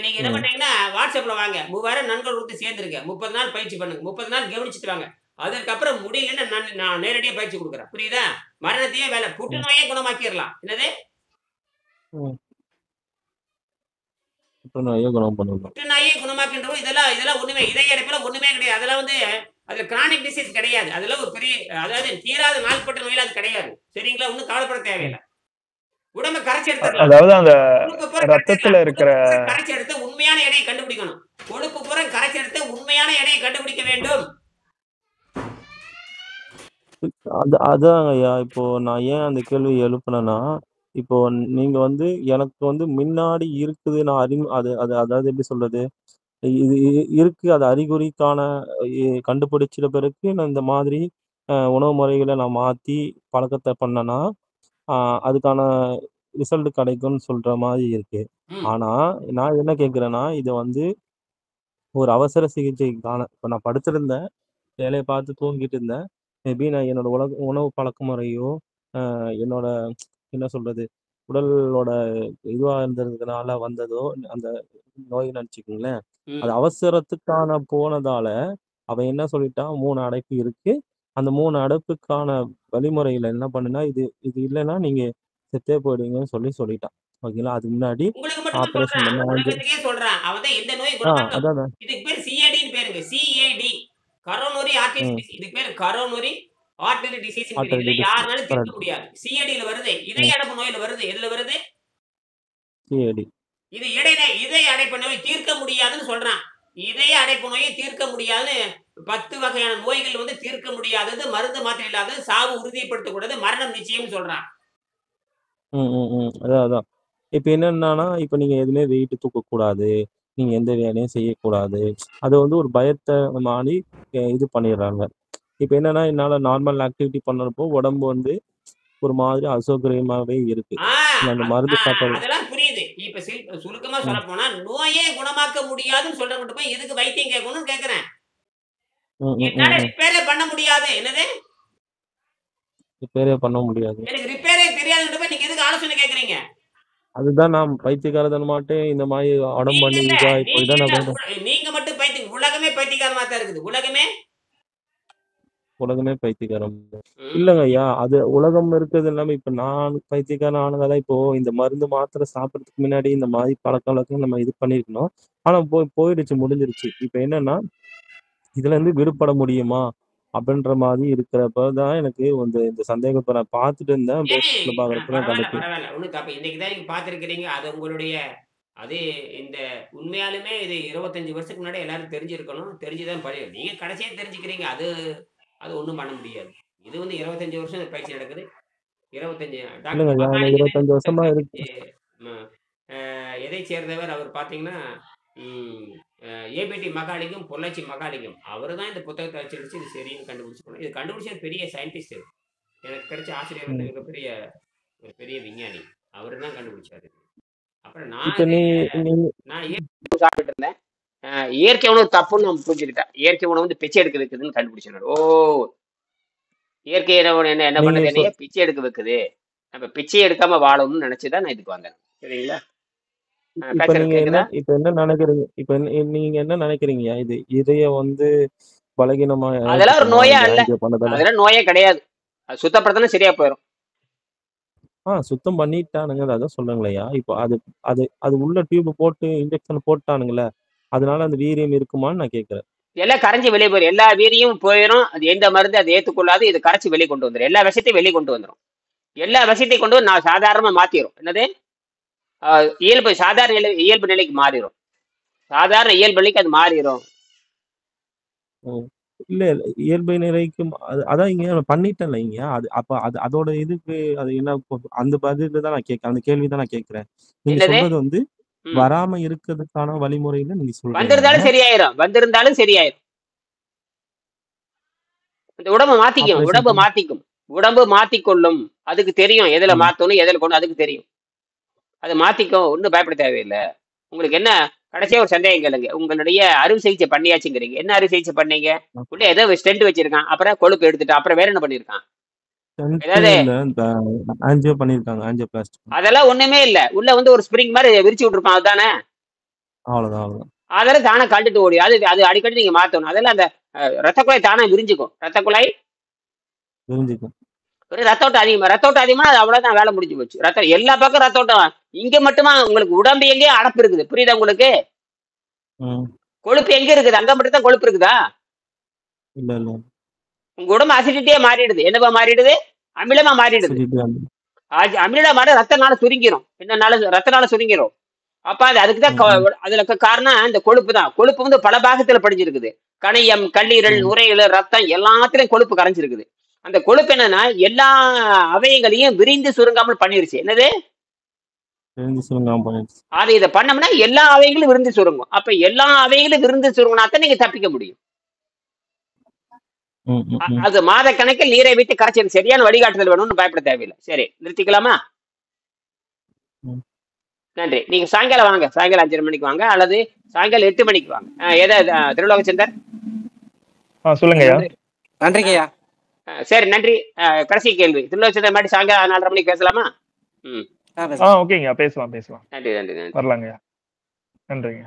Speaker 1: நீங்க என்ன பண்றீங்கன்னா வாட்ஸ்அப்ல வாங்க. 3000 நண்பர்கள் கொடுத்து சேர்ந்துருங்க. 30 நாள் பயிற்சி பண்ணுங்க. 30 நாள் கவனிச்சுட்டு வாங்க. அதற்கப்புறம் முடியலன்னா நான் நேரடியா பயிற்சி கொடுக்குறேன். புரியுதா? மரணத்தையே வேலை, புற்றுநோயே குணமாக்கிடலாம். என்னது?
Speaker 3: புற்றுநோயே குணம் பண்ணலாம்.
Speaker 1: புற்றுநோயே குணமாக்கின்றோம். இதெல்லாம் ஒண்ணுமே, இதய அடைப்புல ஒண்ணுமே கிடையாது. அதெல்லாம் வந்து அது கிரானிக் டிசீஸ் கிடையாது. அதெல்லாம் ஒரு பெரிய, அதாவது தீராத நாள்பட்ட நோயில அது கிடையாது. சரிங்களா? ஒன்றும் கவலைப்பட தேவையில்லை. உடம்ப கரைச்சி எடுத்துடலாம்.
Speaker 2: அதாவது அந்த ரத்தத்துல இருக்கிற
Speaker 1: கரைச்சி எடுத்து உண்மையான எடையை கண்டுபிடிக்கணும். கொழுப்பு பூரா கரைச்சி எடுத்து உண்மையான எடையை கண்டுபிடிக்க வேண்டும்.
Speaker 3: அதான் ஐயா, இப்போ நான் ஏன் அந்த கேள்வி எழுப்புனேன்னா, இப்போ நீங்க வந்து எனக்கு வந்து முன்னாடி இருக்குது, நான் அதாவது எப்படி சொல்றது, இது இருக்கு, அது அறிகுறிக்கான கண்டுபிடிச்சிட்ட பிறகு நான் இந்த மாதிரி உணவு முறைகளை நான் மாத்தி பழக்கத்தை பண்ணேன்னா அதுக்கான ரிசல்ட் கிடைக்கும்னு சொல்ற மாதிரி இருக்கு. ஆனா நான் என்ன கேட்கிறேன்னா, இதை வந்து ஒரு அவசர சிகிச்சைக்கான, இப்போ நான் படுத்திருந்தேன், வேலையை பார்த்து தூங்கிட்டு இருந்தேன். மேபி நான் என்னோட உணவு பழக்க முறையோ என்னோட என்ன சொல்றது, உடலோட இதுவா இருந்ததுனால வந்ததோ அந்த நோய் நினைச்சுக்கோங்களேன். அது அவசரத்துக்கான போனதால அவன் என்ன சொல்லிட்டான், 3 அடைப்பு இருக்கு. அந்த 3 அடைப்புக்கான வழிமுறையில என்ன பண்ணுனா, இது இல்லைன்னா நீங்க செத்தே போயிடுவீங்கன்னு சொல்லிட்டான். ஓகேங்களா? அதுக்கு முன்னாடி ஆபரேஷன் பண்ண
Speaker 1: சொல்றான். அவன் தான் எந்த நோய் குணமாக்கும். இதுக்கு பேர் சிஏடின்னு பேருங்க. CAD, coronary artery disease. இதுக்கு பேர் கரோனரி ஆர்டரி டிசீஸ். யாருனாலும் தீர்க்க முடியாது. சிஏடில வருது, இதய அடைப்பு நோயில வருது. எதுல வருது?
Speaker 3: சிஏடி.
Speaker 1: இது இதய அடைப்பு நோய் தீர்க்க முடியாதுன்னு சொல்றான். இதய அடைப்பு நோயை தீர்க்க முடியாதுன்னு 10 வகையான நோய்கள் வந்து தீர்க்க முடியாதது, மருந்து மாத்திரை இல்லாதது, சாவு உறுதிப்படுத்தக்கூடாது, மரணம் நிச்சயம் சொல்றான்.
Speaker 3: அதான் இப்ப என்னன்னா, இப்ப நீங்க எதுவுமே வெயிட் தூக்கக்கூடாது, நீங்க எந்த வேலையும் செய்யக்கூடாது. அது வந்து ஒரு பயத்தை மாறி இது பண்ணிடுறாங்க. இப்ப என்னன்னா, என்னால நார்மல் ஆக்டிவிட்டி பண்ணப்போ உடம்பு வந்து ஒரு மாதிரி அசௌகரியமாவே இருக்கு. அந்த மருந்து சாப்பிட
Speaker 1: அதெல்லாம் புரியுது. இப்ப சுருக்கமா சொல்ல போனா, நோயே குணமாக்க முடியாதுன்னு சொல்றவங்க போய் எதுக்கு வைத்தியம் கேட்கணும்னு கேக்குறேன். என்னால ரிப்பேரே பண்ண முடியாது. என்னது?
Speaker 3: ரிப்பேரே பண்ண முடியாது.
Speaker 1: எனக்கு ரிப்பேரே தெரியாதுன்னு போய் நீங்க எதுக்கு ஆலோசனை கேக்குறீங்க?
Speaker 3: அதுதான் நான் பைத்தியக்காரத்தனமாட்டு இந்த மாதிரி உடம்பு பண்ணி இதாகி போய் தான்
Speaker 1: நீங்க மட்டும் பைத்தியம், உலகமே பைத்தியக்காரமா தான் இருக்குது.
Speaker 3: உலகமே பைத்தியக்காரம் இல்லைங்க ஐயா. அது உலகம் இருக்கிறது இல்லாம இப்ப நான் பைத்தியக்காரன் ஆனதாதான். இப்போ இந்த மருந்து மாத்திரை சாப்பிடறதுக்கு முன்னாடி இந்த மாதிரி பழக்க வழக்கம் நம்ம இது பண்ணிருக்கணும். ஆனா போயிடுச்சு, முடிஞ்சிருச்சு. இப்ப என்னன்னா, இதுல இருந்து விடுபட முடியுமா அப்படின்ற மாதிரி இருக்கிறப்பதான் எனக்கு இந்த சந்தேகத்தை நான் பார்த்துட்டு இருந்தேன்.
Speaker 1: இன்னைக்குதான் நீங்க பாத்துருக்கிறீங்க. அது உங்களுடைய, அது இந்த உண்மையாலுமே இது 25 வருஷத்துக்கு முன்னாடி எல்லாரும் தெரிஞ்சிருக்கணும். தெரிஞ்சுதான் நீங்க கடைசியா தெரிஞ்சுக்கிறீங்க. அது ஒண்ணும் பண்ண முடியாது. இது வந்து 25 வருஷம் பயிற்சி நடக்குது.
Speaker 3: 25 வருஷமா இருக்கு.
Speaker 1: எதை சேர்ந்தவர் அவர் பாத்தீங்கன்னா, ஏபிடி மகாலிங்கம், பொள்ளாச்சி மகாலிங்கம். அவரு தான் இந்த புத்தகத்தை அச்சடிச்சு இது சரின்னு கண்டுபிடிச்சு. இது கண்டுபிடிச்ச பெரிய சயின்டிஸ்ட். எனக்கு கிடைச்ச ஆசிரியர் வந்து மிகப்பெரிய ஒரு பெரிய விஞ்ஞானி. அவரு தான் கண்டுபிடிச்சாரு. அப்புறம் நான் சாப்பிட்டு இருந்தேன். இயற்கை உணவு தப்புன்னு நான் புரிஞ்சுக்கிட்டேன். இயற்கை உணவு வந்து பிச்சை எடுக்க வைக்குதுன்னு கண்டுபிடிச்சாரு. இயற்கை உணவு என்ன பண்ணுது? பிச்சை எடுக்க வைக்குது. நம்ம பிச்சை எடுக்காம வாழணும்னு நினைச்சுதான் நான் இதுக்கு வந்தேன். சரிங்களா?
Speaker 3: இப்ப
Speaker 1: பேசுறது
Speaker 3: நீங்க
Speaker 1: கேக்குதா?
Speaker 3: என்ன நினைக்கிறீங்க? நீங்க என்ன நினைக்கிறீங்க? இது இதயம் வந்து பலகீனமா
Speaker 1: அதெல்லாம் ஒரு
Speaker 3: இருக்குமா
Speaker 1: நோயா
Speaker 3: இந்த
Speaker 1: இல்ல.
Speaker 3: ஆஞ்சியோ பண்ணதால?
Speaker 1: அதெல்லாம் நோயே கிடையாது. அது சுத்தப்படுத்தினா சரியா போயிடும்.
Speaker 3: சுத்தம் பண்ணிட்டானுங்க. அதான் சொல்றேங்களையா. இப்போ அது அது அது உள்ள டியூப் போட்டு இன்ஜெக்ஷன் போட்டானுங்கல்ல. அதனால அந்த வீரியம் இருக்குமான்னு நான் கேட்கிறேன்.
Speaker 1: எல்லாம் கரைஞ்சி வெளியே போயிடும். எல்லா வீரியும் போயிடும். அது எந்த மருந்து அதை ஏற்றுக்கொள்ளாது. இது கரைச்சி வெளியே கொண்டு வந்துடும். எல்லா விஷயத்தையும் வெளியே கொண்டு வந்துடும். எல்லா விஷயத்தையும் கொண்டு வந்து நான் சாதாரணமா மாத்திரும். என்னது? இயல்பு சாதாரண இயல்பு நிலைக்கு மாறிடும். சாதாரண இயல்பு நிலைக்கு அது மாறிடும்.
Speaker 3: ம். இல்ல இயல்பு நிலைக்கு அதான் இங்க நான் பண்ணிட்டேன்ல இங்க. அப்ப அதோட இதுக்கு அது என்ன அந்த பதில தான் நான் கேட்கிறேன். அந்த கேள்வி தான் நான் கேட்கிறேன். நீங்க
Speaker 1: என்னது?
Speaker 3: சொல்றது வந்து
Speaker 1: ம்.
Speaker 3: வராம இருக்கிறதுக்கான வழிமுறையில நீங்க சொல்றீங்க.
Speaker 1: வந்திருந்தாலும் சரியாயிரும். வந்திருந்தாலும் சரியாயிரும். இந்த உடம்பு மாத்திக்கும்.
Speaker 3: ஆபரேஷன்
Speaker 1: உடம்பு மாத்திக்கும். உடம்பு மாத்திக்கொள்ளும். அதுக்கு தெரியும் எதுல
Speaker 3: ம்.
Speaker 1: மாத்தணும் எதுல கொண்டு, அதுக்கு தெரியும். அது மாத்திக்கும். ஒன்றும் பயப்பட தேவையில்லை. உங்களுக்கு என்ன கடைசியா ஒரு சந்தேகம் கேளுங்க. உங்களுடைய அறுவை சிகிச்சை பண்ணியாச்சுங்கிறீங்க. என்ன அறுவை சிகிச்சை பண்ணீங்க? உள்ள ஏதோ ஸ்டென்ட் வச்சிருக்கான், அப்புறம் கொழுப்பு எடுத்துட்டான், அப்புறம் வேற என்ன பண்ணிருக்கான்? ஏதாவது
Speaker 3: இல்ல இந்த ஆஞ்சியோ பண்ணிருக்காங்க. ஆஞ்சியோபிளாஸ்டி.
Speaker 1: அதெல்லாம் ஒண்ணுமே இல்ல. உள்ள வந்து ஒரு ஸ்ப்ரிங் மாதிரி விரிச்சு விட்டுருப்பான். அதுதானே?
Speaker 3: அவ்வளவுதான்.
Speaker 1: அதெல்லாம் தானே கழட்டிட்டு ஓடி. அது அது அடிக்கடி நீங்க மாத்தணும். அதெல்லாம் அந்த ரத்த குழாய் தானே விரிஞ்சுக்கும். ரத்த குழாய்
Speaker 3: தெரிஞ்சுக்கும்.
Speaker 1: ஒரு ரத்த ஓட்டம் அதிகமா, ரத்த ஓட்டம் அதிகமா அது அவ்வளவுதான், வேலை முடிஞ்சு போச்சு. ரத்தம் எல்லா பக்கம் ரத்த ஓட்டம். இங்க மட்டுமா உங்களுக்கு உடம்பு எங்கேயே அடப்பு இருக்குது? புரியுதா உங்களுக்கு?
Speaker 3: ம்.
Speaker 1: கொழுப்பு எங்க இருக்குது? அங்க மட்டும் தான் கொழுப்பு இருக்குதா?
Speaker 3: இல்ல
Speaker 1: உங்க உடம்பு அசிடிட்டியே மாறிடுது. என்னவா மாறிடுது? அமிலமா மாறிடுது.
Speaker 3: சரிட்டு
Speaker 1: அமிலமா மாற ரத்தனால சுருங்கிரும். என்னனால? ரத்தனால சுருங்கிரும். அப்ப அது அதுக்கு தான் அதுல காரணம் இந்த கொழுப்பு தான். கொழுப்பு வந்து பல பாகத்துல படிஞ்சிருக்குது. கணையம், கல்லீரல், நுரையீரல், ரத்தம் எல்லாத்துலயும் கொழுப்பு கரைஞ்சிருக்குது. அந்த கொழுப்பு என்னன்னா எல்லா அவயங்களையும் விரிந்து சுருங்காமல் பண்ணிருச்சு. என்னது? அது இதை பண்ணோம்னா எல்லா அவயங்களும் விருந்து சுருங்கும். அப்ப எல்லா அவயங்களும் விருந்து சுருங்கினாத்தான் நீங்க தப்பிக்க முடியும். அது மாத கணக்கில் நீரை விட்டு கரைச்சி சரியான வழிகாட்டுதல் வேணும்னு பயப்பட தேவையில்லை. சரி, நிறுத்திக்கலாமா? நன்றி. நீங்க சாயங்காலம் வாங்க. சாயங்காலம் 5:30 மணிக்கு வாங்க, அல்லது சாயங்காலம் 8 மணிக்கு வாங்க. திருலோகச்சந்தர்
Speaker 2: சொல்லுங்க.
Speaker 4: நன்றிங்கய்யா.
Speaker 1: சரி, நன்றி. கடைசி கேள்வி. திருலோகச்சந்தர் மாதிரி சாயங்காலம் 4:30 மணிக்கு பேசலாமா?
Speaker 2: ஓகேங்க, பேசலாம்.
Speaker 1: நன்றி.
Speaker 2: வரலாங்கய்யா. நன்றிங்க.